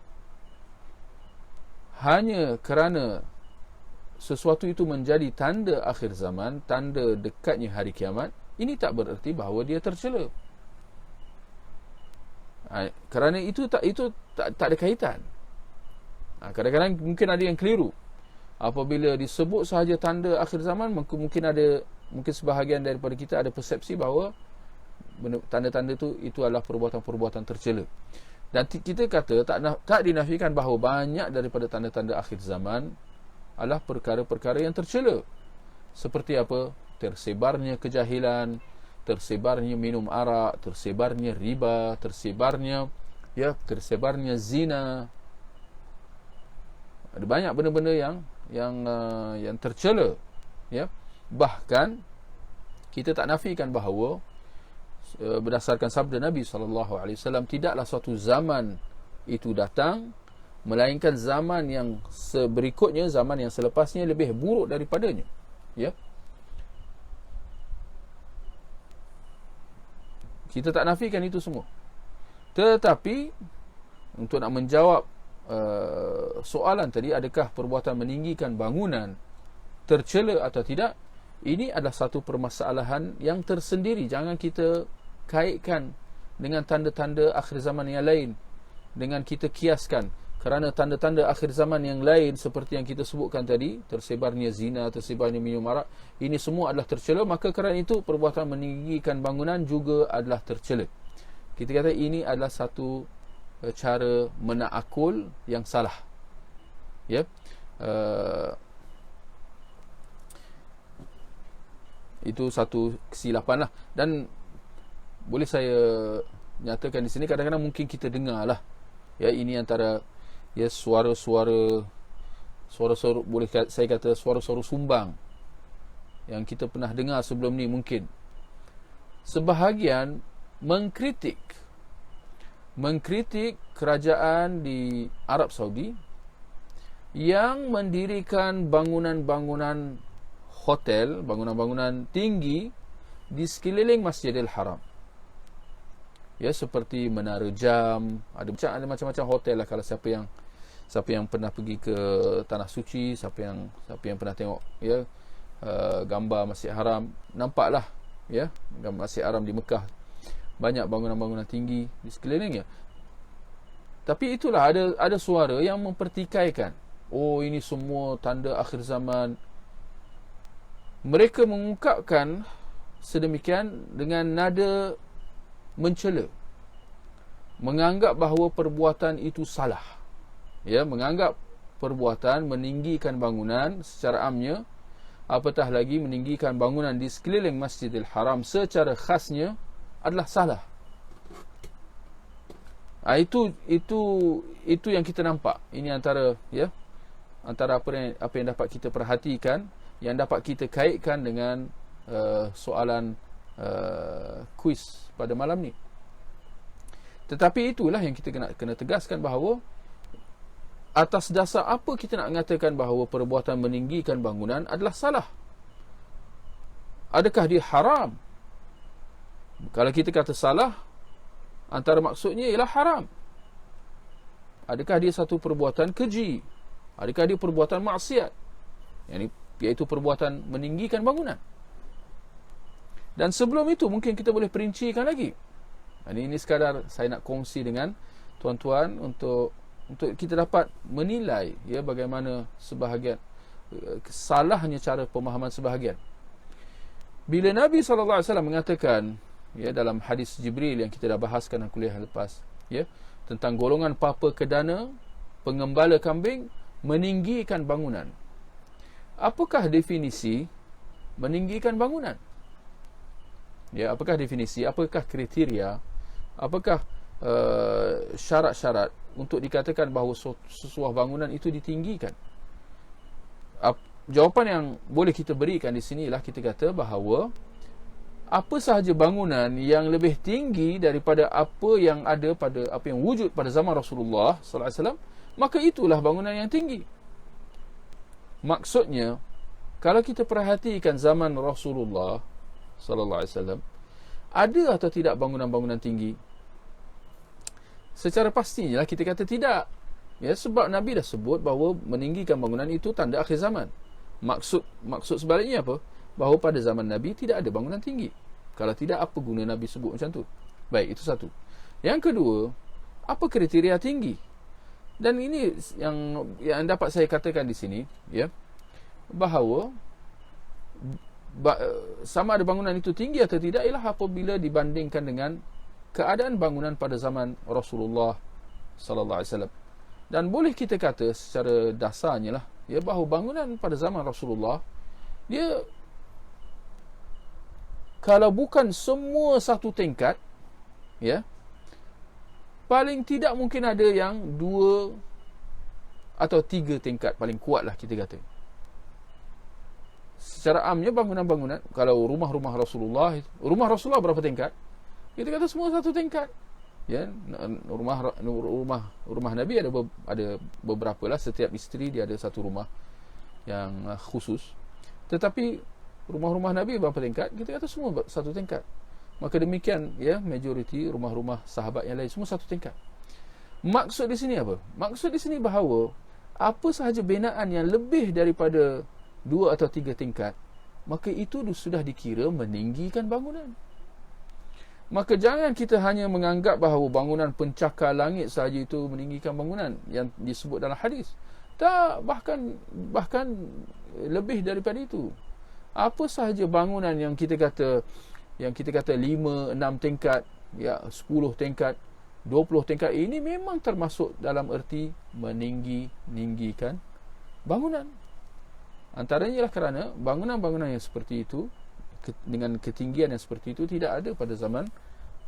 Hanya kerana sesuatu itu menjadi tanda akhir zaman, tanda dekatnya hari kiamat, ini tak bererti bahawa dia tercela. Kerana itu tak ada kaitan. Kadang-kadang mungkin ada yang keliru. Apabila disebut sahaja tanda akhir zaman, mungkin sebahagian daripada kita ada persepsi bahawa tanda-tanda itu adalah perbuatan-perbuatan tercela. Dan kita kata tak dinafikan bahawa banyak daripada tanda-tanda akhir zaman adalah perkara-perkara yang tercela. Seperti apa? Tersebarnya kejahilan, tersebarnya minum arak, tersebarnya riba, tersebarnya zina. Ada banyak benda-benda yang tercela, ya. Bahkan kita tak nafikan bahawa berdasarkan sabda Nabi SAW, tidaklah suatu zaman itu datang melainkan zaman yang berikutnya, zaman yang selepasnya lebih buruk daripadanya, ya. Kita tak nafikan itu semua. Tetapi untuk nak menjawab soalan tadi, adakah perbuatan meninggikan bangunan tercela atau tidak, ini adalah satu permasalahan yang tersendiri. Jangan kita kaitkan dengan tanda-tanda akhir zaman yang lain, dengan kita kiaskan. Kerana tanda-tanda akhir zaman yang lain seperti yang kita sebutkan tadi, tersebarnya zina, tersebarnya minum arak, ini semua adalah tercela, maka kerana itu perbuatan meninggikan bangunan juga adalah tercela. Kita kata ini adalah satu cara menakul yang salah, ya. Itu satu kesilapan lah. Dan boleh saya nyatakan di sini, kadang-kadang mungkin kita dengar lah, ya, ini antara, ya, suara-suara, boleh saya kata suara-suara sumbang yang kita pernah dengar sebelum ni. Mungkin sebahagian mengkritik kerajaan di Arab Saudi yang mendirikan bangunan-bangunan hotel, bangunan-bangunan tinggi di sekeliling Masjidil Haram, ya, seperti Menara Jam. Ada macam-macam hotel lah. Kalau siapa yang pernah pergi ke Tanah Suci, siapa yang pernah tengok, ya, gambar Masjid Haram, nampaklah, ya, gambar Masjid Haram di Mekah, banyak bangunan-bangunan tinggi di sekelilingnya. Tapi itulah, ada suara yang mempertikaikan, oh, ini semua tanda akhir zaman. mereka mengungkapkan sedemikian dengan nada mencela, menganggap bahawa perbuatan itu salah. Ya, menganggap perbuatan meninggikan bangunan secara amnya, apatah lagi meninggikan bangunan di sekeliling Masjidil Haram secara khasnya adalah salah. Itu yang kita nampak. Ini antara apa yang dapat kita perhatikan, yang dapat kita kaitkan dengan soalan kuis pada malam ni. Tetapi itulah yang kita kena tegaskan bahawa atas dasar apa kita nak mengatakan bahawa perbuatan meninggikan bangunan adalah salah? Adakah dia haram? Kalau kita kata salah, antara maksudnya ialah haram. Adakah dia satu perbuatan keji? Adakah dia perbuatan maksiat? Iaitu perbuatan meninggikan bangunan. Dan sebelum itu mungkin kita boleh perincikan lagi. Ini sekadar saya nak kongsi dengan tuan-tuan untuk kita dapat menilai bagaimana sebahagian salahnya cara pemahaman sebahagian. Bila Nabi SAW mengatakan dalam hadis Jibril yang kita dah bahaskan dalam kuliah lepas, tentang golongan papa kedana pengembala kambing meninggikan bangunan. Apakah definisi meninggikan bangunan? Apakah definisi, apakah kriteria, apakah syarat-syarat untuk dikatakan bahawa sesuatu bangunan itu ditinggikan? Jawapan yang boleh kita berikan di sini ialah kita kata bahawa apa sahaja bangunan yang lebih tinggi daripada apa yang wujud pada zaman Rasulullah sallallahu alaihi wasallam, maka itulah bangunan yang tinggi. Maksudnya, kalau kita perhatikan zaman Rasulullah sallallahu alaihi wasallam, ada atau tidak bangunan-bangunan tinggi? Secara pastinya kita kata tidak. Sebab Nabi dah sebut bahawa meninggikan bangunan itu tanda akhir zaman. Maksud sebaliknya apa? Bahawa pada zaman Nabi tidak ada bangunan tinggi. Kalau tidak, apa guna Nabi sebut macam tu? Baik, itu satu. Yang kedua, apa kriteria tinggi? Dan ini yang dapat saya katakan di sini, bahawa sama ada bangunan itu tinggi atau tidak ialah apabila dibandingkan dengan keadaan bangunan pada zaman Rasulullah sallallahu alaihi wasallam. Dan boleh kita kata secara dasarnya lah, bahawa bangunan pada zaman Rasulullah, dia kalau bukan semua satu tingkat, paling tidak mungkin ada yang 2 atau 3 tingkat paling kuat lah kita kata. Secara amnya bangunan-bangunan, kalau rumah Rasulullah berapa tingkat? Kita kata semua satu tingkat. Rumah Nabi ada beberapa lah. Setiap isteri dia ada satu rumah yang khusus. Tetapi rumah-rumah Nabi berapa tingkat? Kita kata semua satu tingkat. Maka demikian majoriti rumah-rumah sahabat yang lain semua satu tingkat. Maksud di sini apa? Maksud di sini bahawa apa sahaja binaan yang lebih daripada 2 atau 3 tingkat, maka itu sudah dikira meninggikan bangunan. Maka jangan kita hanya menganggap bahawa bangunan pencakar langit sahaja itu meninggikan bangunan yang disebut dalam hadis. Tak, bahkan lebih daripada itu. Apa sahaja bangunan yang kita kata 5, 6 tingkat, 10 tingkat, 20 tingkat, ini memang termasuk dalam erti meninggikan bangunan. Antaranya ialah kerana bangunan-bangunan yang seperti itu dengan ketinggian yang seperti itu tidak ada pada zaman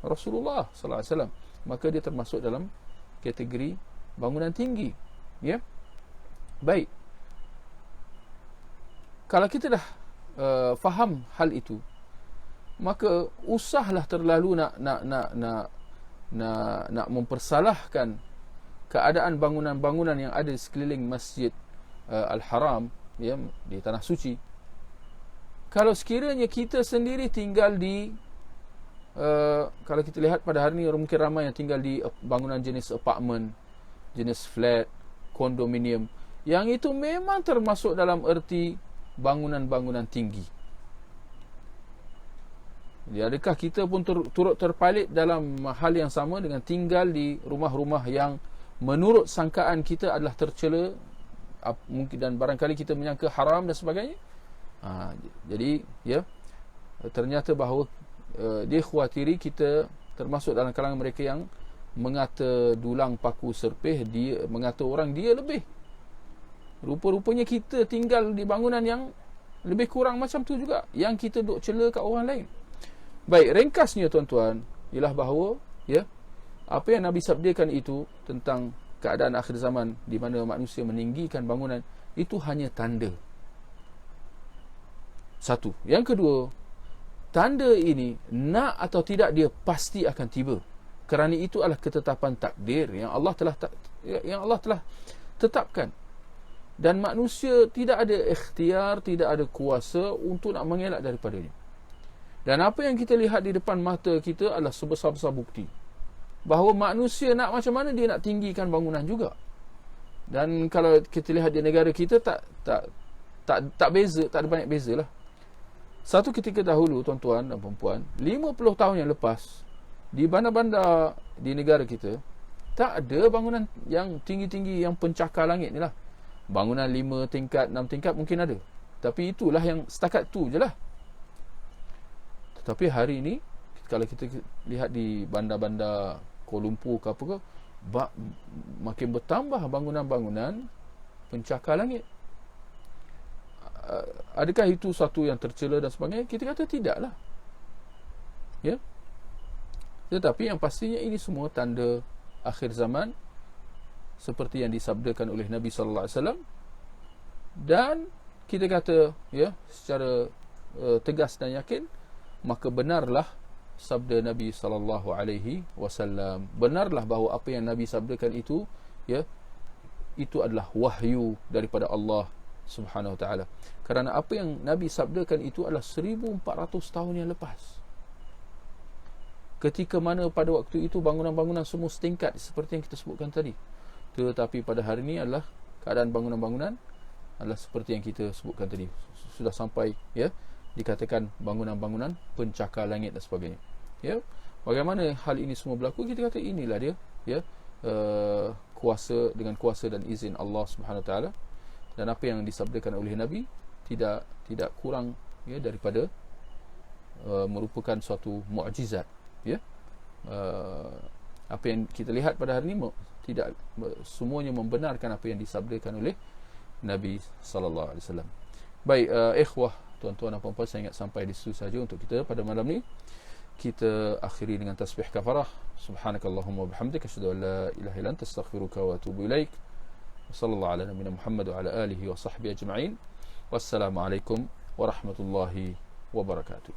Rasulullah sallallahu alaihi wasallam. Maka dia termasuk dalam kategori bangunan tinggi. Baik. Kalau kita dah faham hal itu, maka usahlah terlalu nak mempersalahkan keadaan bangunan-bangunan yang ada di sekeliling Masjid Al-Haram di tanah suci. Kalau sekiranya kita sendiri tinggal di kalau kita lihat pada hari ini mungkin ramai yang tinggal di bangunan jenis apartmen, jenis flat, kondominium, yang itu memang termasuk dalam erti bangunan-bangunan tinggi. Jadi adakah kita pun turut terpalit dalam hal yang sama dengan tinggal di rumah-rumah yang menurut sangkaan kita adalah tercela, mungkin, dan barangkali kita menyangka haram dan sebagainya? Jadi ya, ternyata bahawa dia khawatiri kita termasuk dalam kalangan mereka yang mengata dulang paku serpih, dia mengata orang dia lebih. Rupa-rupanya kita tinggal di bangunan yang lebih kurang macam tu juga, yang kita duk cela kat orang lain. Baik, ringkasnya tuan-tuan ialah bahawa ya, apa yang Nabi sabdakan itu tentang keadaan akhir zaman di mana manusia meninggikan bangunan, itu hanya tanda. Satu. Yang kedua, tanda ini nak atau tidak dia pasti akan tiba. Kerana itu adalah ketetapan takdir yang Allah telah tetapkan. Dan manusia tidak ada ikhtiar, tidak ada kuasa untuk nak mengelak daripadanya. Dan apa yang kita lihat di depan mata kita adalah sebesar-besar bukti bahawa manusia nak macam mana dia nak tinggikan bangunan juga. Dan kalau kita lihat di negara kita tak beza, tak ada banyak beza lah. Satu ketika dahulu tuan-tuan dan puan-puan, 50 tahun yang lepas, di bandar-bandar di negara kita tak ada bangunan yang tinggi-tinggi, yang pencakar langit ni lah. Bangunan 5 tingkat, 6 tingkat mungkin ada, tapi itulah yang setakat tu je lah. Tetapi hari ini kalau kita lihat di bandar-bandar Kuala Lumpur ke apa ke, makin bertambah bangunan-bangunan pencakar langit. Adakah itu satu yang tercela dan sebagainya? Kita kata tidaklah, ya. Tetapi yang pastinya ini semua tanda akhir zaman seperti yang disabdakan oleh Nabi sallallahu alaihi wasallam. Dan kita kata ya, secara tegas dan yakin, maka benarlah sabda Nabi sallallahu alaihi wasallam. Benarlah bahawa apa yang Nabi sabdakan itu ya, itu adalah wahyu daripada Allah Subhanahu wa taala. Kerana apa yang Nabi sabdakan itu adalah 1400 tahun yang lepas. Ketika mana pada waktu itu bangunan-bangunan semua setingkat seperti yang kita sebutkan tadi. Tetapi pada hari ini adalah keadaan bangunan-bangunan adalah seperti yang kita sebutkan tadi. Sudah sampai ya, dikatakan bangunan-bangunan pencakar langit dan sebagainya. Ya, bagaimana hal ini semua berlaku? Kita kata inilah dia ya, kuasa, dengan kuasa dan izin Allah Subhanahu Wa Taala. Dan apa yang disabdakan oleh Nabi tidak kurang ya daripada merupakan suatu mukjizat ya. Apa yang kita lihat pada hari ini tidak semuanya membenarkan apa yang disabdakan oleh Nabi sallallahu alaihi wasallam. Baik, ikhwah, tuan-tuan dan puan-puan, saya ingat sampai di situ saja untuk kita pada malam ni. Kita akhiri dengan tasbih kafarah. Subhanakallahumma wa bihamdika, asyhadu an la ilaha illa anta, astaghfiruka wa atubu ilaik. Sallallahu ala nabiyyina Muhammad wa ala alihi wa sahbihi ajma'in. Wassalamu alaikum warahmatullahi wabarakatuh.